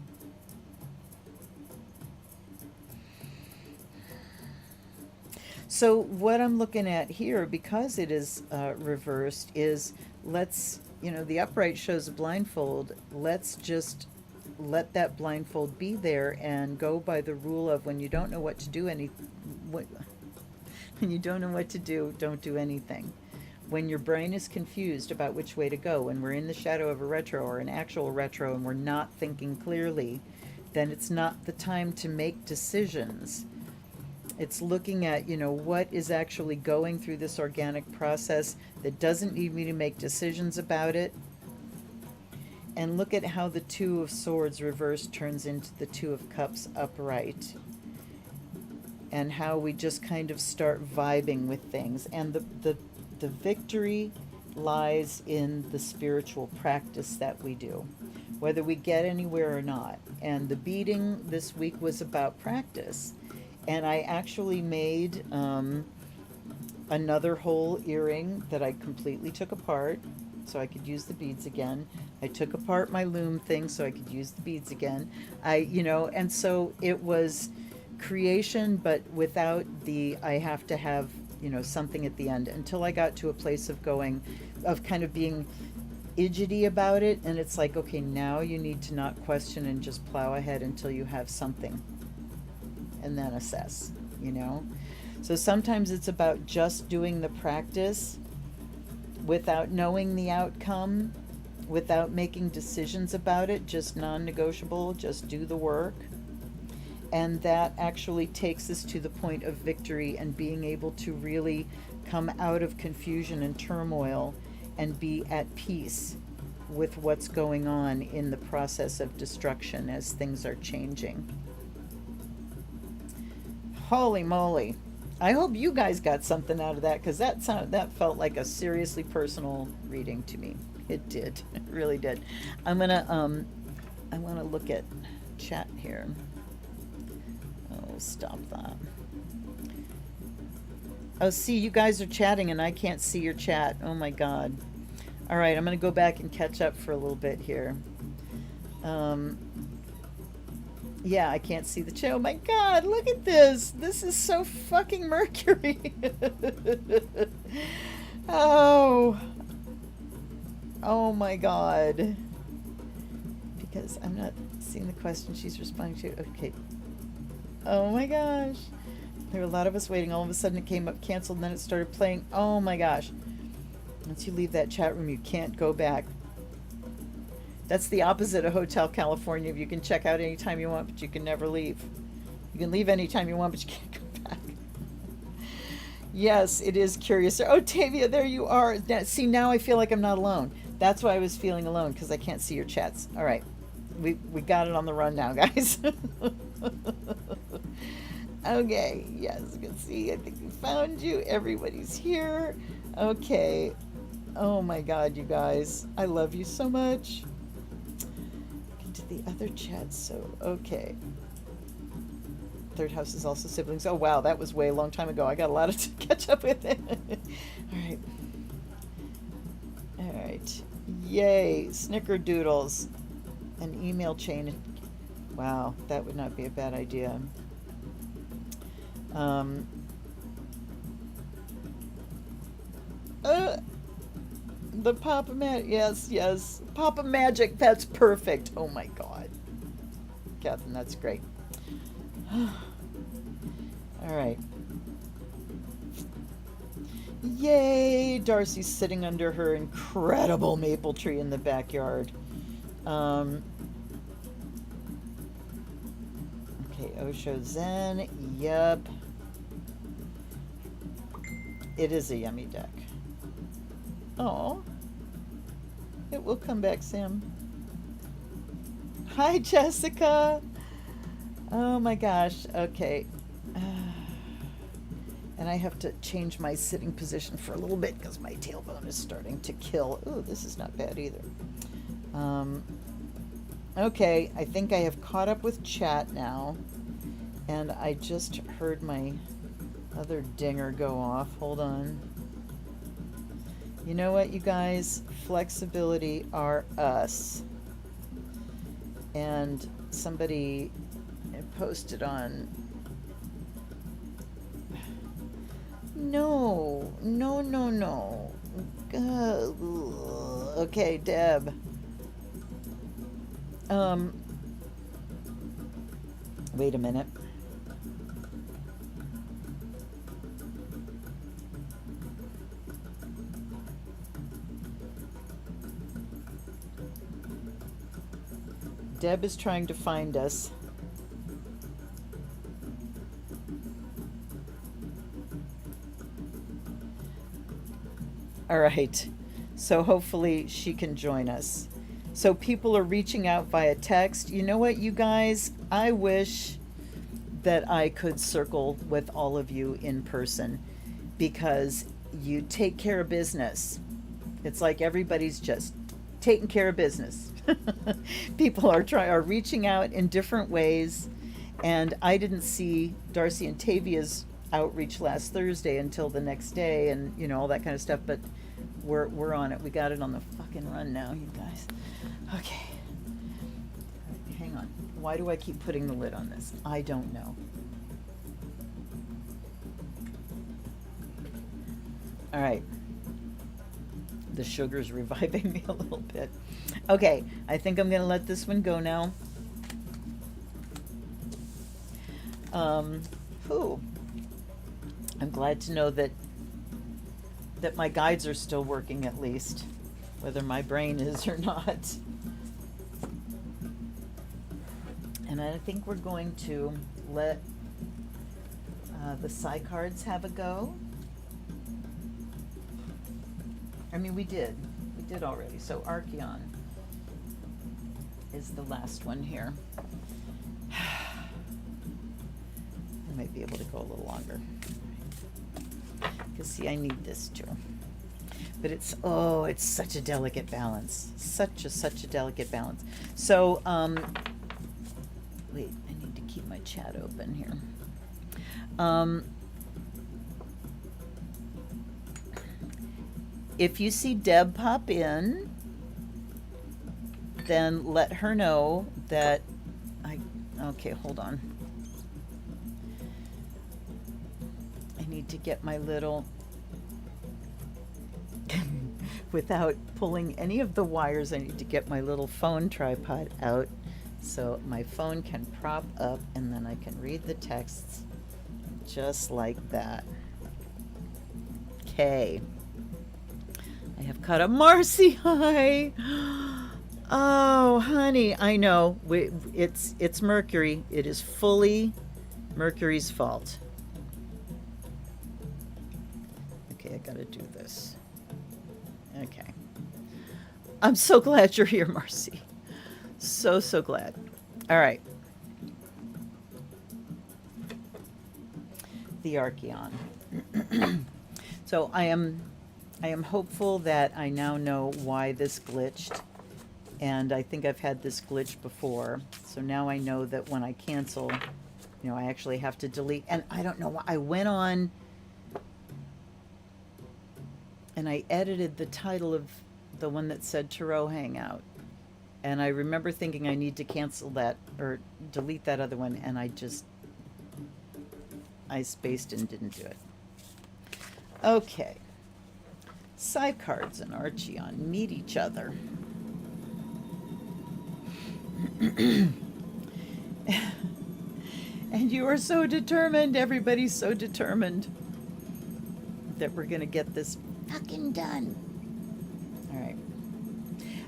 So what I'm looking at here, because it is reversed, is let's, the upright shows a blindfold. Let's just let that blindfold be there and go by the rule of when you don't know what to do, when you don't know what to do, don't do anything. When your brain is confused about which way to go, when we're in the shadow of a retro or an actual retro and we're not thinking clearly, then it's not the time to make decisions. It's looking at, what is actually going through this organic process that doesn't need me to make decisions about it. And look at how the Two of Swords reversed turns into the Two of Cups upright. And how we just kind of start vibing with things. And the victory lies in the spiritual practice that we do, whether we get anywhere or not. And the beading this week was about practice. And I actually made another whole earring that I completely took apart so I could use the beads again. I took apart my loom thing so I could use the beads again. And so it was creation, but without I have to have, something at the end, until I got to a place of kind of being idgety about it. And it's like, okay, now you need to not question and just plow ahead until you have something. And then assess, So sometimes it's about just doing the practice without knowing the outcome, without making decisions about it, just non-negotiable, just do the work. And that actually takes us to the point of victory and being able to really come out of confusion and turmoil and be at peace with what's going on in the process of destruction as things are changing. Holy moly. I hope you guys got something out of that, because that felt like a seriously personal reading to me. It did. It really did. I want to look at chat here. Oh, stop that. Oh, see, you guys are chatting and I can't see your chat. Oh my God. All right, I'm going to go back and catch up for a little bit here. Yeah, I can't see the chat. Oh my God, look at this. This is so fucking Mercury. Oh my God. Because I'm not seeing the question she's responding to. Okay. Oh my gosh. There were a lot of us waiting. All of a sudden it came up canceled, and then it started playing. Oh my gosh. Once you leave that chat room, you can't go back. That's the opposite of Hotel California. You can check out anytime you want, but you can never leave. You can leave anytime you want, but you can't go back. Yes, it is curious. Oh, Tavia, there you are. See, now I feel like I'm not alone. That's why I was feeling alone, because I can't see your chats. All right. We got it on the run now, guys. Okay. Yes, you can see. I think we found you. Everybody's here. Okay. Oh, my God, you guys. I love you so much. To the other chats, so okay. Third house is also siblings. Oh wow, that was way a long time ago. I got a lot to catch up with. All right, yay, snickerdoodles. An email chain. Wow, that would not be a bad idea. The Papa Magic, yes. Papa Magic, that's perfect. Oh my God. Catherine, that's great. All right. Yay! Darcy's sitting under her incredible maple tree in the backyard. Okay, Osho Zen, yep. It is a yummy deck. Oh, it will come back, Sam. Hi, Jessica. Oh my gosh. Okay. And I have to change my sitting position for a little bit because my tailbone is starting to kill. Ooh, this is not bad either. Okay, I think I have caught up with chat now. And I just heard my other dinger go off. Hold on. You know what, you guys? Flexibility are us. And somebody posted on. No, no, no, no. Okay, Deb. Wait a minute. Deb is trying to find us. All right. So hopefully she can join us. So people are reaching out via text. You know what, you guys? I wish that I could circle with all of you in person because you take care of business. It's like everybody's just taking care of business. People are reaching out in different ways, and I didn't see Darcy and Tavia's outreach last Thursday until the next day, and you know all that kind of stuff. But we're on it. We got it on the fucking run now, you guys. Okay. All right, hang on. Why do I keep putting the lid on this? I don't know. All right. The sugar's reviving me a little bit. Okay, I think I'm gonna let this one go now. Whew. I'm glad to know that my guides are still working, at least, whether my brain is or not. And I think we're going to let the psi cards have a go. I mean, we did already. So Archeon is the last one here. I might be able to go a little longer. Because see, I need this too. But it's such a delicate balance. Such a delicate balance. So, wait, I need to keep my chat open here. If you see Deb pop in, then let her know that okay, hold on. I need to get my little, without pulling any of the wires, I need to get my little phone tripod out so my phone can prop up and then I can read the texts just like that. Okay. I have caught up. Marcy, hi. Oh, honey, I know. It's Mercury. It is fully Mercury's fault. Okay, I gotta do this. Okay. I'm so glad you're here, Marcy. So glad. All right. The Archeon. So I am hopeful that I now know why this glitched, and I think I've had this glitch before. So now I know that when I cancel, you know, I actually have to delete. And I don't know why I went on and I edited the title of the one that said Tarot Hangout. And I remember thinking I need to cancel that or delete that other one, and I spaced and didn't do it. Okay. Psi cards and Archeon meet each other. And you are so determined, everybody's so determined that we're gonna get this fucking done. All right.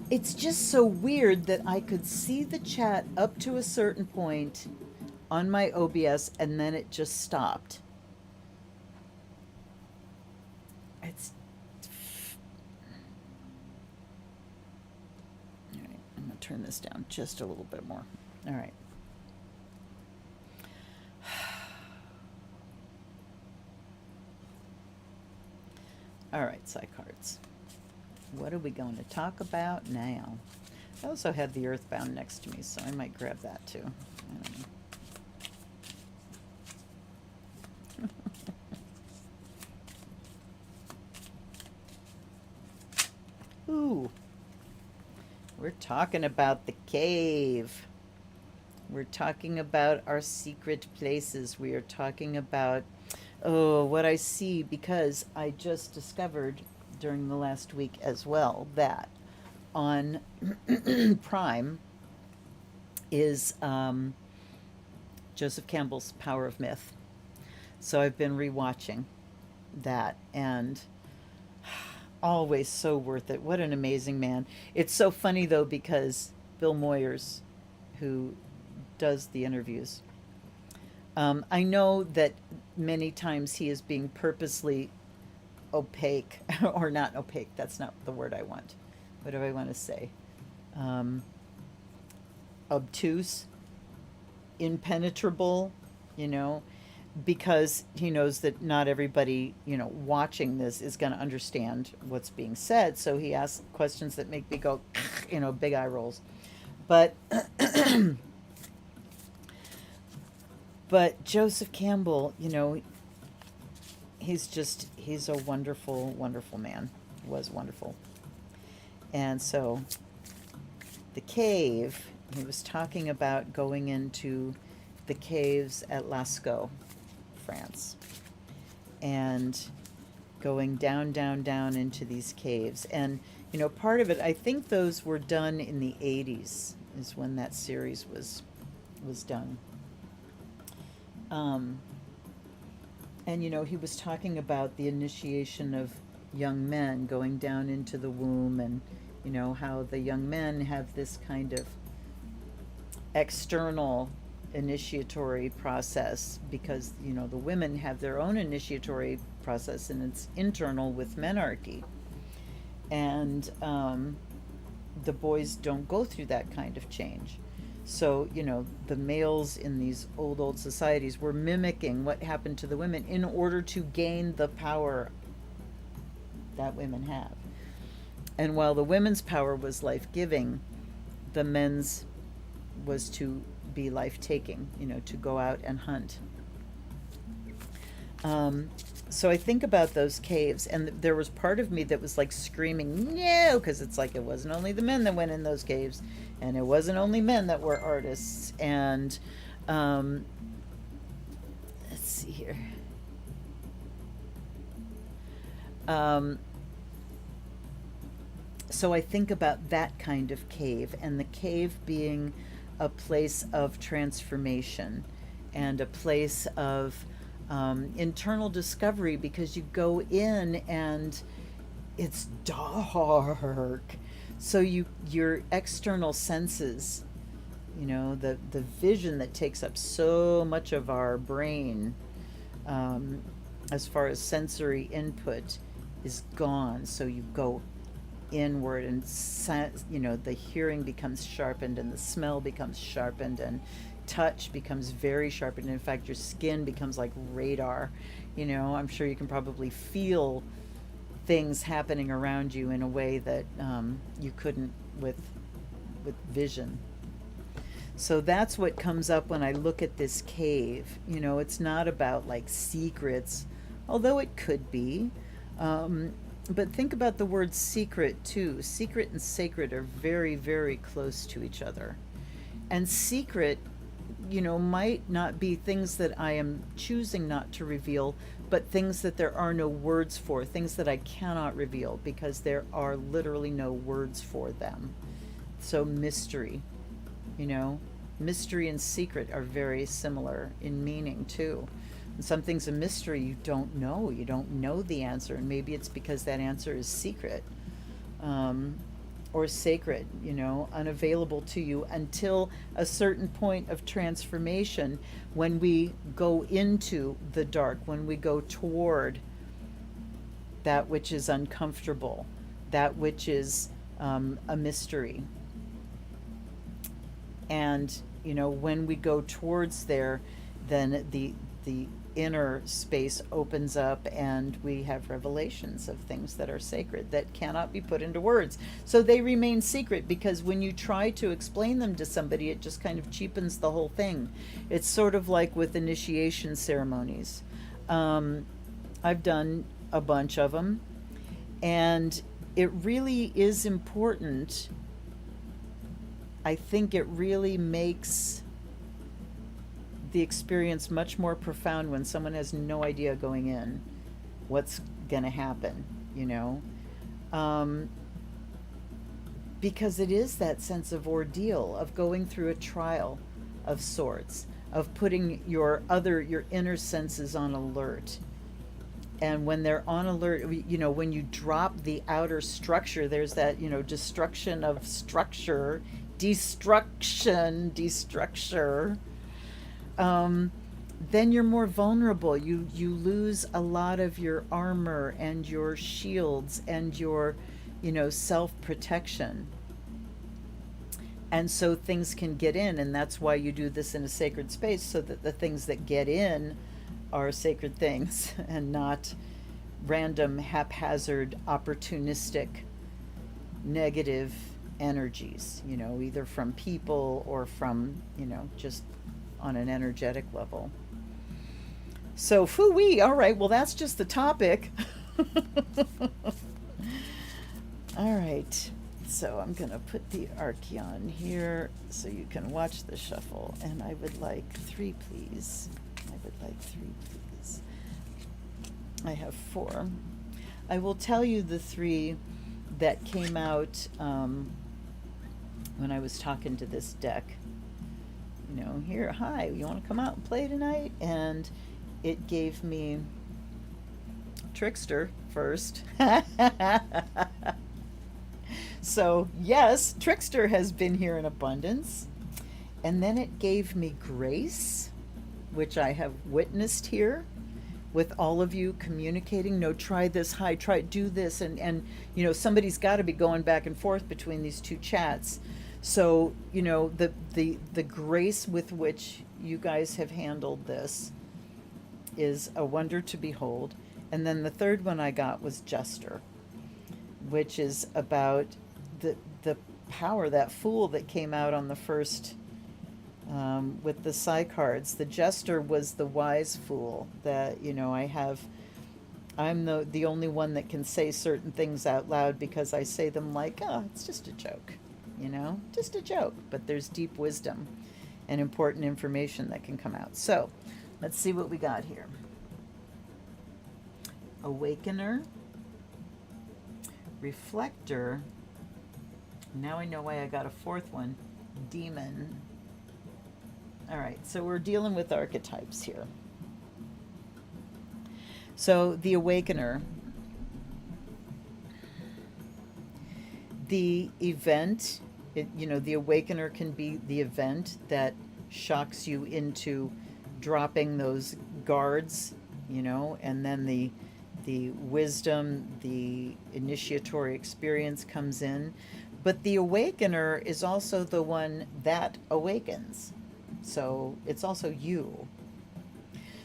It's just so weird that I could see the chat up to a certain point on my OBS and then it just stopped. It's all right. I'm gonna turn this down just a little bit more. All right. All right, psi cards. What are we going to talk about now? I also have the Earthbound next to me, so I might grab that too. I don't know. Ooh, we're talking about the cave. We're talking about our secret places. We are talking about, oh, what I see, because I just discovered during the last week as well that on Prime is Joseph Campbell's Power of Myth. So I've been rewatching that, and always so worth it. What an amazing man. It's so funny though, because Bill Moyers, who does the interviews, I know that many times he is being purposely opaque, or not opaque, that's not the word I want. What do I want to say? Um, Obtuse, impenetrable, you know, because he knows that not everybody, watching this is going to understand what's being said. So he asks questions that make me go, big eye rolls. But but Joseph Campbell, he's a wonderful, wonderful man. Was wonderful. And so the cave, he was talking about going into the caves at Lascaux, France, and going down, down, down into these caves. And, part of it, I think those were done in the 80s, is when that series was done. And, he was talking about the initiation of young men going down into the womb, and, how the young men have this kind of external initiatory process, because the women have their own initiatory process, and it's internal with menarche, and the boys don't go through that kind of change. So the males in these old societies were mimicking what happened to the women in order to gain the power that women have. And while the women's power was life-giving, the men's was to be life-taking, to go out and hunt. So I think about those caves, and there was part of me that was like screaming, no, because it's like it wasn't only the men that went in those caves, and it wasn't only men that were artists. And let's see here. So I think about that kind of cave, and the cave being a place of transformation and a place of internal discovery, because you go in and it's dark. So your external senses, the vision that takes up so much of our brain, as far as sensory input, is gone. So you go inward, and the hearing becomes sharpened, and the smell becomes sharpened, and touch becomes very sharpened. In fact, your skin becomes like radar. I'm sure you can probably feel things happening around you in a way that you couldn't with vision. So that's what comes up when I look at this cave. It's not about like secrets, although it could be. But think about the word secret too. Secret and sacred are very, very close to each other. And secret, might not be things that I am choosing not to reveal, but things that there are no words for, things that I cannot reveal because there are literally no words for them. So mystery, mystery and secret are very similar in meaning too. And something's a mystery, you don't know the answer, and maybe it's because that answer is secret, or sacred, unavailable to you until a certain point of transformation, when we go into the dark, when we go toward that which is uncomfortable, that which is a mystery. And when we go towards there, then the inner space opens up, and we have revelations of things that are sacred that cannot be put into words. So they remain secret, because when you try to explain them to somebody, it just kind of cheapens the whole thing. It's sort of like with initiation ceremonies. I've done a bunch of them, and it really is important. I think it really makes the experience much more profound when someone has no idea going in what's going to happen, you know? Um, because it is that sense of ordeal, of going through a trial of sorts, of putting your inner senses on alert. And when they're on alert, you know, when you drop the outer structure, there's that, you know, destruction of structure, destructure. um, then you're more vulnerable. You lose a lot of your armor and your shields and your, you know, self-protection. And so things can get in, and that's why you do this in a sacred space, so that the things that get in are sacred things and not random, haphazard, opportunistic, negative energies, you know, either from people or from, you know, just on an energetic level. So, foo-wee, all right, well, that's just the topic. All right, so I'm going to put the Archeon here so you can watch the shuffle. And I would like 3, please. I would like 3, please. I have 4. I will tell you the 3 that came out when I was talking to this deck. You know, here, hi, you want to come out and play tonight? And it gave me Trickster first. So, yes, Trickster has been here in abundance. And then it gave me Grace, which I have witnessed here with all of you communicating. No, try this, hi, try, do this. And you know, somebody's got to be going back and forth between these two chats. So, you know, the grace with which you guys have handled this is a wonder to behold. And then the third one I got was Jester, which is about the power, that fool that came out on the first with the Psi cards. The Jester was the wise fool that, you know, I'm the only one that can say certain things out loud because I say them like, oh, it's just a joke, you know, just a joke. But there's deep wisdom and important information that can come out. So let's see what we got here. Awakener, Reflector. Now I know why I got a fourth one. Demon. All right, so we're dealing with archetypes here. So the Awakener. The event, you know, the Awakener can be the event that shocks you into dropping those guards, you know, and then the wisdom, the initiatory experience comes in. But the Awakener is also the one that awakens. So it's also you.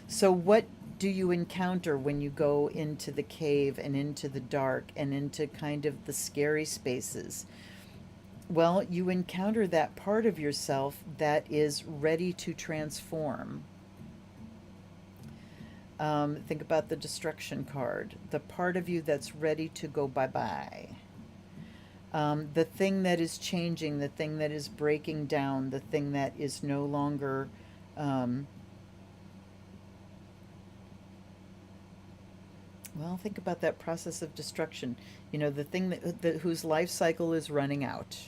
So what do you encounter when you go into the cave and into the dark and into kind of the scary spaces? Well, you encounter that part of yourself that is ready to transform. Think about the destruction card, the part of you that's ready to go bye-bye. The thing that is changing, the thing that is breaking down, the thing that is no longer well, think about that process of destruction. You know, the thing that whose life cycle is running out.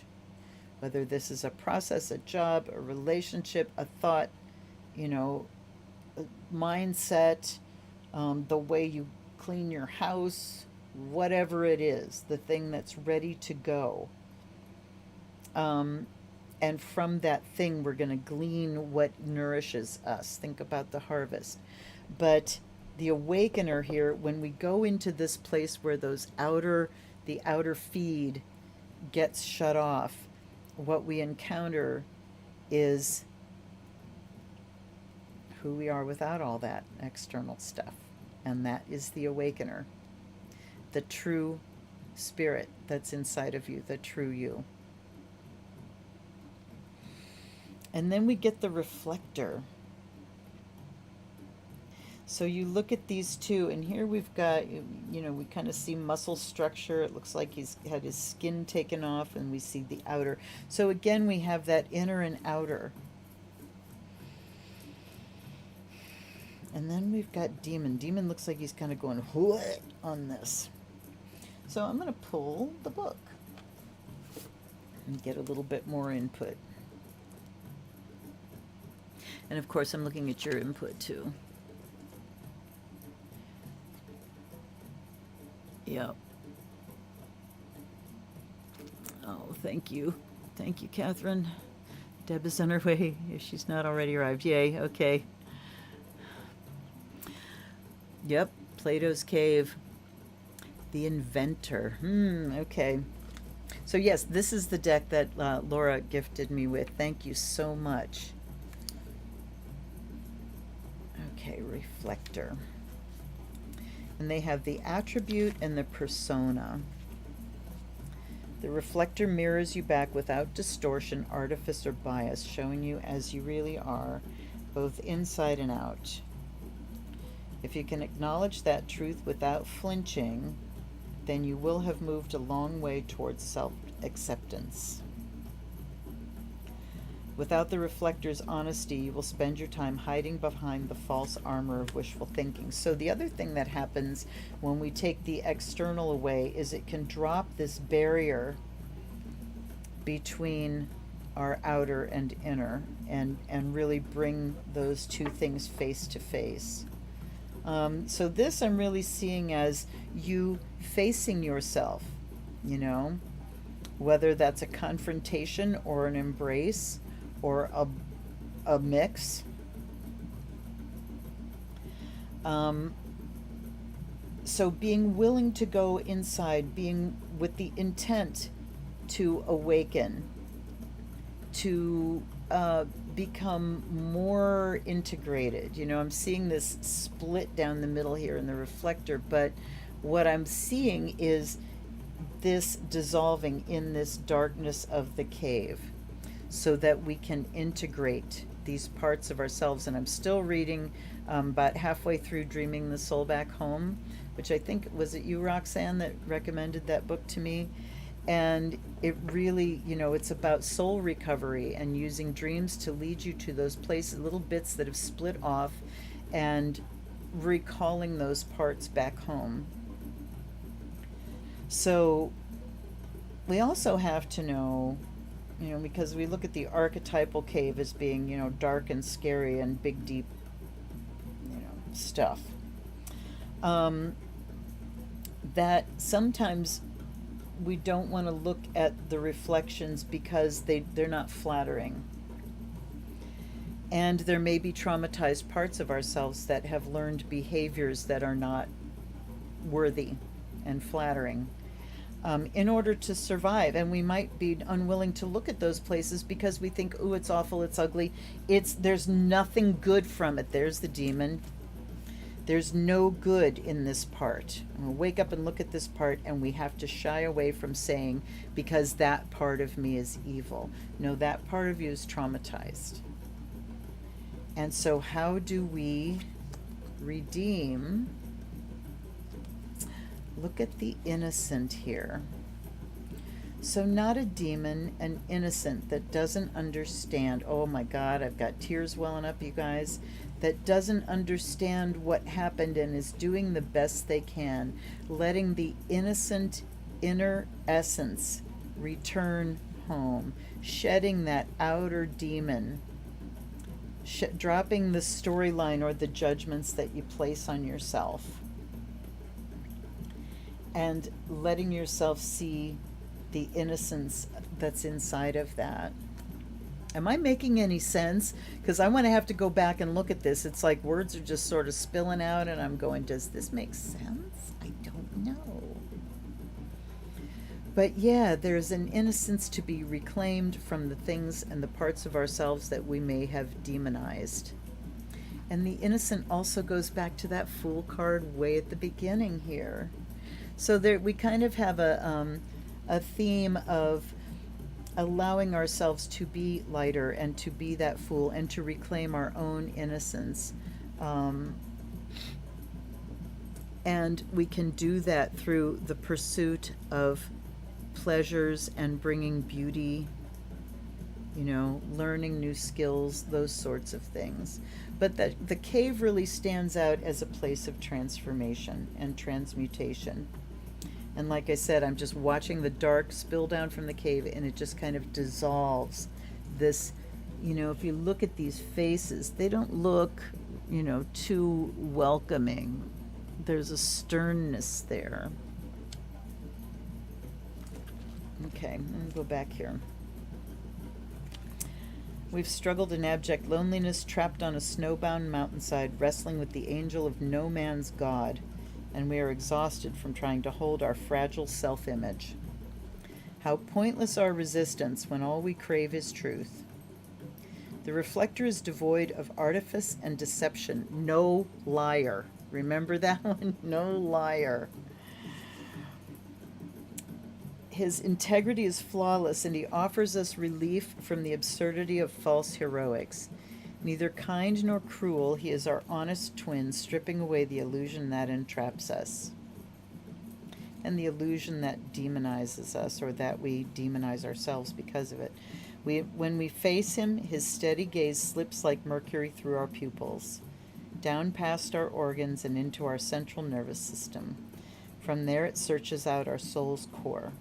Whether this is a process, a job, a relationship, a thought, you know, a mindset, the way you clean your house, whatever it is, the thing that's ready to go. And from that thing, we're going to glean what nourishes us. Think about the harvest. But the Awakener here, when we go into this place where the outer feed gets shut off, what we encounter is who we are without all that external stuff. And that is the Awakener, the true spirit that's inside of you, the true you. And then we get the Reflector. So you look at these two, and here we've got, you know, we kind of see muscle structure. It looks like he's had his skin taken off, and we see the outer. So again, we have that inner and outer. And then we've got demon. Demon looks like he's kind of going what on this. So I'm going to pull the book and get a little bit more input. And of course, I'm looking at your input too. Yep. Oh, thank you. Thank you, Catherine. Deb is on her way if she's not already arrived. Yay, okay. Yep, Plato's Cave. The Inventor. Okay. So yes, this is the deck that Laura gifted me with. Thank you so much. Okay, Reflector. And they have the attribute and the persona. The reflector mirrors you back without distortion, artifice, or bias, showing you as you really are, both inside and out. If you can acknowledge that truth without flinching, then you will have moved a long way towards self-acceptance. Without the reflector's honesty, you will spend your time hiding behind the false armor of wishful thinking. So the other thing that happens when we take the external away is it can drop this barrier between our outer and inner, and really bring those two things face to face. So this I'm really seeing as you facing yourself, you know, whether that's a confrontation or an embrace or a mix. So being willing to go inside, being with the intent to awaken, to become more integrated. You know, I'm seeing this split down the middle here in the reflector, but what I'm seeing is this dissolving in this darkness of the cave so that we can integrate these parts of ourselves. And I'm still reading about halfway through Dreaming the Soul Back Home, which I think, was it you, Roxanne, that recommended that book to me? And it really, you know, it's about soul recovery and using dreams to lead you to those places, little bits that have split off, and recalling those parts back home. So we also have to know, you know, because we look at the archetypal cave as being, you know, dark and scary and big, deep, you know, stuff. That sometimes we don't want to look at the reflections because they're not flattering. And there may be traumatized parts of ourselves that have learned behaviors that are not worthy and flattering. In order to survive, and we might be unwilling to look at those places because we think, ooh, it's awful, it's ugly, there's nothing good from it. There's the demon. There's no good in this part. And we'll wake up and look at this part, and we have to shy away from saying, because that part of me is evil. No, that part of you is traumatized. And so how do we redeem? Look at the innocent here. So not a demon, an innocent that doesn't understand. Oh my God, I've got tears welling up, you guys. That doesn't understand what happened and is doing the best they can, letting the innocent inner essence return home, shedding that outer demon, dropping the storyline or the judgments that you place on yourself, and letting yourself see the innocence that's inside of that. Am I making any sense? Because I want to have to go back and look at this. It's like words are just sort of spilling out, and I'm going, does this make sense? I don't know. But yeah, there's an innocence to be reclaimed from the things and the parts of ourselves that we may have demonized. And the innocent also goes back to that Fool card way at the beginning here. So there, we kind of have a theme of allowing ourselves to be lighter and to be that fool and to reclaim our own innocence. And we can do that through the pursuit of pleasures and bringing beauty, learning new skills, those sorts of things. But the cave really stands out as a place of transformation and transmutation. And like I said, I'm just watching the dark spill down from the cave, and it just kind of dissolves this. If you look at these faces, they don't look, too welcoming. There's a sternness there. Okay, I'm going to go back here. We've struggled in abject loneliness, trapped on a snowbound mountainside, wrestling with the angel of no man's God, and we are exhausted from trying to hold our fragile self-image. How pointless our resistance when all we crave is truth. The reflector is devoid of artifice and deception. No liar. Remember that one? No liar. His integrity is flawless, and he offers us relief from the absurdity of false heroics. Neither kind nor cruel, he is our honest twin, stripping away the illusion that entraps us, and the illusion that demonizes us, or that we demonize ourselves because of it. When we face him, his steady gaze slips like mercury through our pupils, down past our organs and into our central nervous system. From there it searches out our soul's core.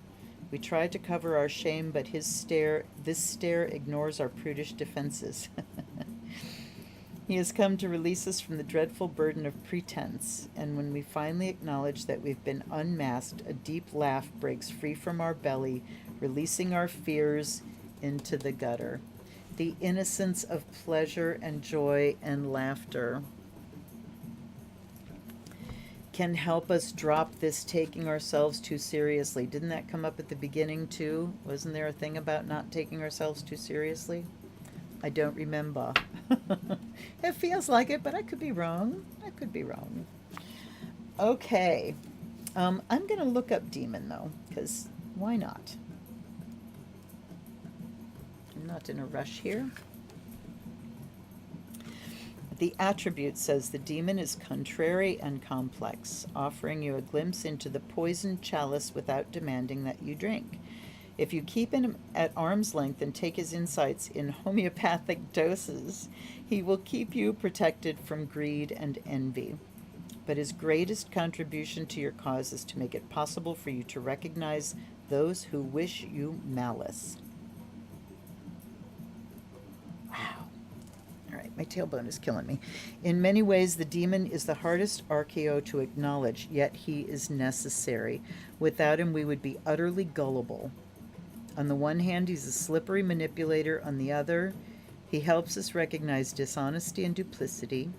We try to cover our shame, but this stare ignores our prudish defenses. He has come to release us from the dreadful burden of pretense, and when we finally acknowledge that we've been unmasked, a deep laugh breaks free from our belly, releasing our fears into the gutter. The innocence of pleasure and joy and laughter can help us drop this taking ourselves too seriously. Didn't that come up at the beginning too? Wasn't there a thing about not taking ourselves too seriously? I don't remember. It feels like it, but I could be wrong. Okay. I'm going to look up demon, though, because why not? I'm not in a rush here. The attribute says the demon is contrary and complex, offering you a glimpse into the poisoned chalice without demanding that you drink. If you keep him at arm's length and take his insights in homeopathic doses, he will keep you protected from greed and envy. But his greatest contribution to your cause is to make it possible for you to recognize those who wish you malice. Wow. All right, my tailbone is killing me. In many ways, the demon is the hardest archeo to acknowledge, yet he is necessary. Without him, we would be utterly gullible. On the one hand, he's a slippery manipulator. On the other, he helps us recognize dishonesty and duplicity,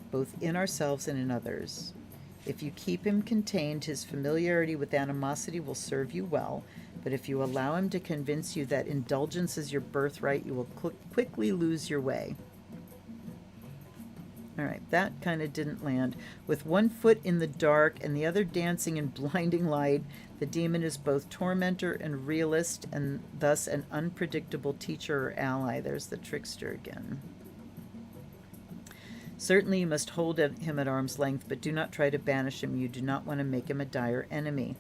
both in ourselves and in others. If you keep him contained, his familiarity with animosity will serve you well, but if you allow him to convince you that indulgence is your birthright, you will quickly lose your way. All right, that kind of didn't land. With one foot in the dark and the other dancing in blinding light, the demon is both tormentor and realist, and thus an unpredictable teacher or ally. There's the trickster again. Certainly you must hold him at arm's length, but do not try to banish him. You do not want to make him a dire enemy.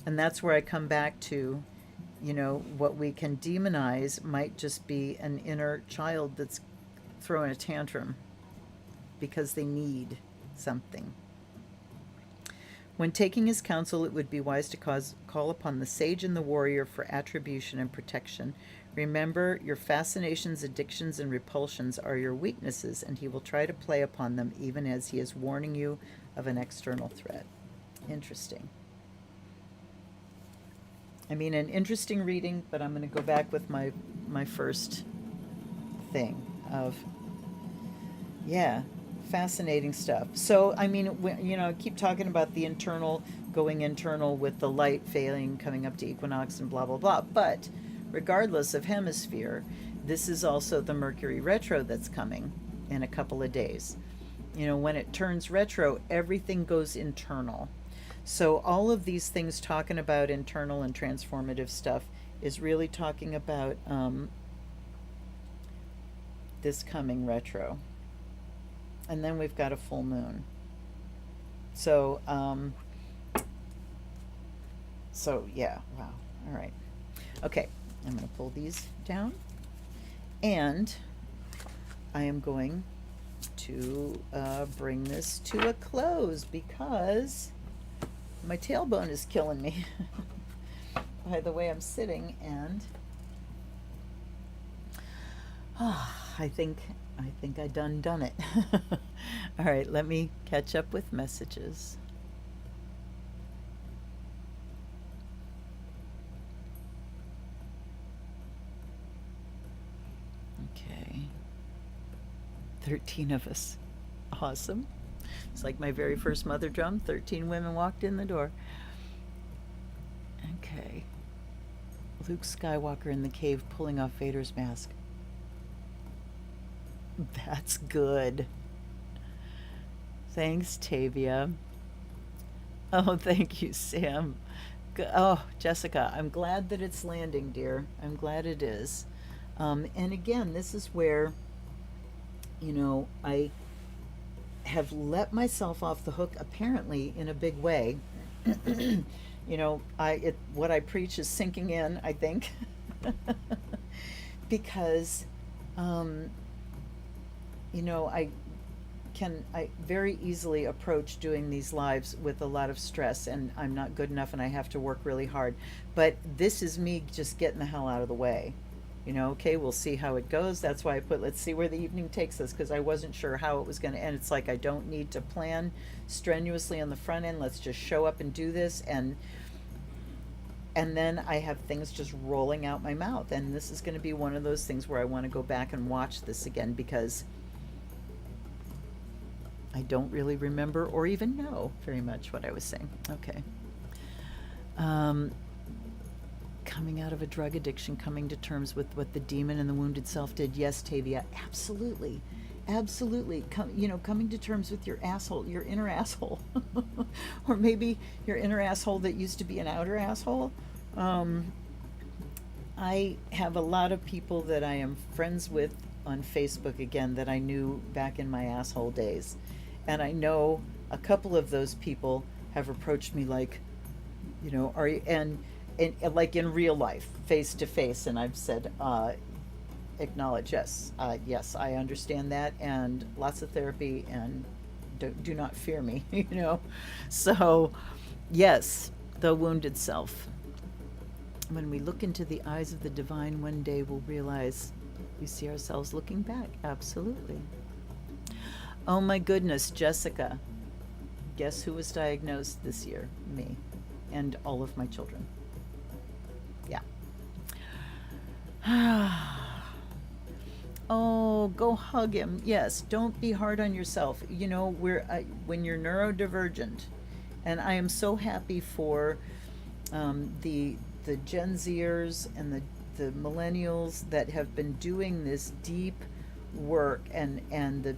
And that's where I come back to, what we can demonize might just be an inner child that's throwing a tantrum because they need something. When taking his counsel, it would be wise to call upon the sage and the warrior for attribution and protection. Remember, your fascinations, addictions, and repulsions are your weaknesses, and he will try to play upon them even as he is warning you of an external threat. Interesting. An interesting reading, but I'm going to go back with my first thing of, fascinating stuff. So, I keep talking about the internal, going internal with the light failing, coming up to equinox and blah, blah, blah. But regardless of hemisphere, this is also the Mercury retro that's coming in a couple of days. When it turns retro, everything goes internal. So all of these things talking about internal and transformative stuff is really talking about this coming retro. And then we've got a full moon. So, yeah, wow. All right. Okay, I'm going to pull these down, and I am going to bring this to a close because my tailbone is killing me by the way I'm sitting, and I think I done it. All right, let me catch up with messages. Okay. 13 of us. Awesome. It's like my very first mother drum. 13 women walked in the door. Okay. Luke Skywalker in the cave pulling off Vader's mask. That's good. Thanks, Tavia. Oh, thank you, Sam. Oh, Jessica, I'm glad that it's landing, dear. I'm glad it is. And again, this is where, I have let myself off the hook apparently in a big way. What I preach is sinking in, I think. Because I very easily approach doing these lives with a lot of stress, and I'm not good enough and I have to work really hard. But this is me just getting the hell out of the way. Okay, we'll see how it goes. That's why I put, let's see where the evening takes us, because I wasn't sure how it was going to end. It's like I don't need to plan strenuously on the front end. Let's just show up and do this, and then I have things just rolling out my mouth. And this is going to be one of those things where I want to go back and watch this again, because I don't really remember or even know very much what I was saying. Okay. Coming out of a drug addiction, coming to terms with what the demon and the wounded self did. Yes, Tavia, absolutely. Absolutely. Coming to terms with your asshole, your inner asshole. Or maybe your inner asshole that used to be an outer asshole. I have a lot of people that I am friends with on Facebook again that I knew back in my asshole days. And I know a couple of those people have approached me like, are you, and like in real life, face to face, and I've said, acknowledge, yes, yes, I understand that, and lots of therapy, and do not fear me, So, yes, the wounded self. When we look into the eyes of the divine, one day we'll realize we see ourselves looking back. Absolutely. Oh my goodness, Jessica. Guess who was diagnosed this year? Me. And all of my children. Yeah. Oh, go hug him. Yes, don't be hard on yourself. When you're neurodivergent, and I am so happy for the Gen Zers and the millennials that have been doing this deep work, and the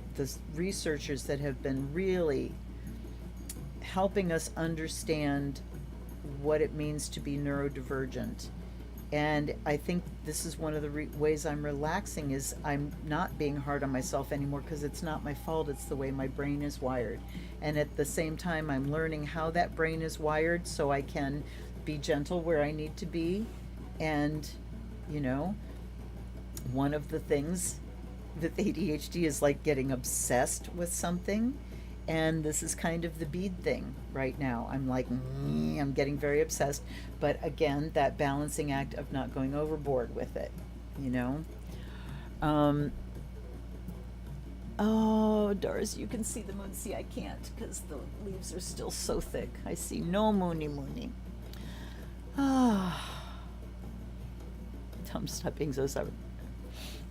researchers that have been really helping us understand what it means to be neurodivergent. And I think this is one of the ways I'm relaxing, is I'm not being hard on myself anymore, because it's not my fault, it's the way my brain is wired. And at the same time, I'm learning how that brain is wired so I can be gentle where I need to be. And, one of the things with ADHD is like getting obsessed with something. And this is kind of the bead thing right now. I'm like, I'm getting very obsessed. But again, that balancing act of not going overboard with it, Oh, Doris, you can see the moon. See, I can't because the leaves are still so thick. I see no moony. Ah. Tom, stop being so stubborn.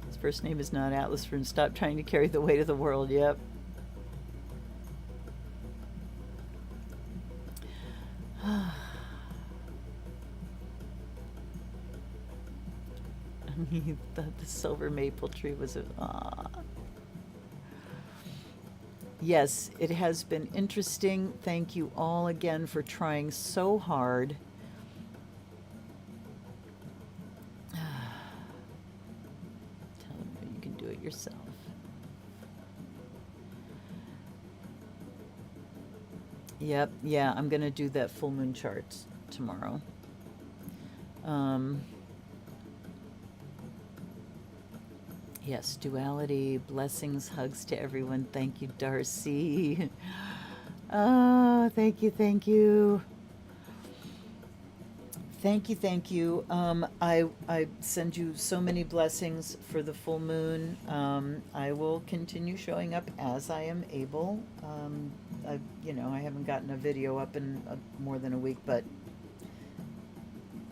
His first name is not Atlas for stop trying to carry the weight of the world. Yep. He thought the silver maple tree was a. Yes, it has been interesting. Thank you all again for trying so hard. Tell them you can do it yourself. Yep, yeah, I'm gonna do that full moon chart tomorrow. Um, yes, duality, blessings, hugs to everyone. Thank you, Darcy. Oh, thank you, thank you. Thank you, thank you. I send you so many blessings for the full moon. I will continue showing up as I am able. I haven't gotten a video up in more than a week, but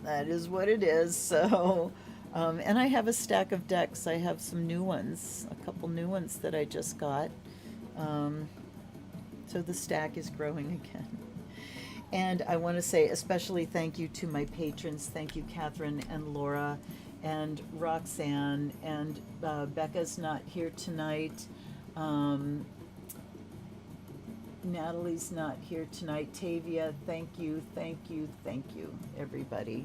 that is what it is. So, and I have a stack of decks. I have some new ones, a couple new ones that I just got. Um, so the stack is growing again. And I want to say especially thank you to my patrons. Thank you, Catherine and Laura and Roxanne. And Becca's not here tonight. Um, Natalie's not here tonight. Tavia, thank you, thank you, thank you, everybody,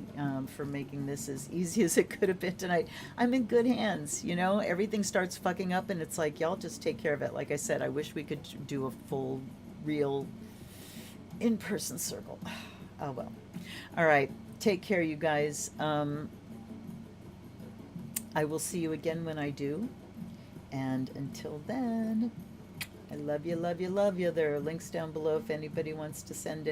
for making this as easy as it could have been tonight. I'm in good hands, you know? Everything starts fucking up, and it's like, y'all just take care of it. Like I said, I wish we could do a full, real, in person circle. Oh well. All right. Take care, you guys. I will see you again when I do. And until then, I love you, love you, love you. There are links down below if anybody wants to send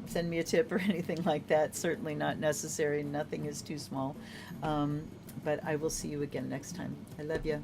send me a tip or anything like that. Certainly not necessary. Nothing is too small. But I will see you again next time. I love you.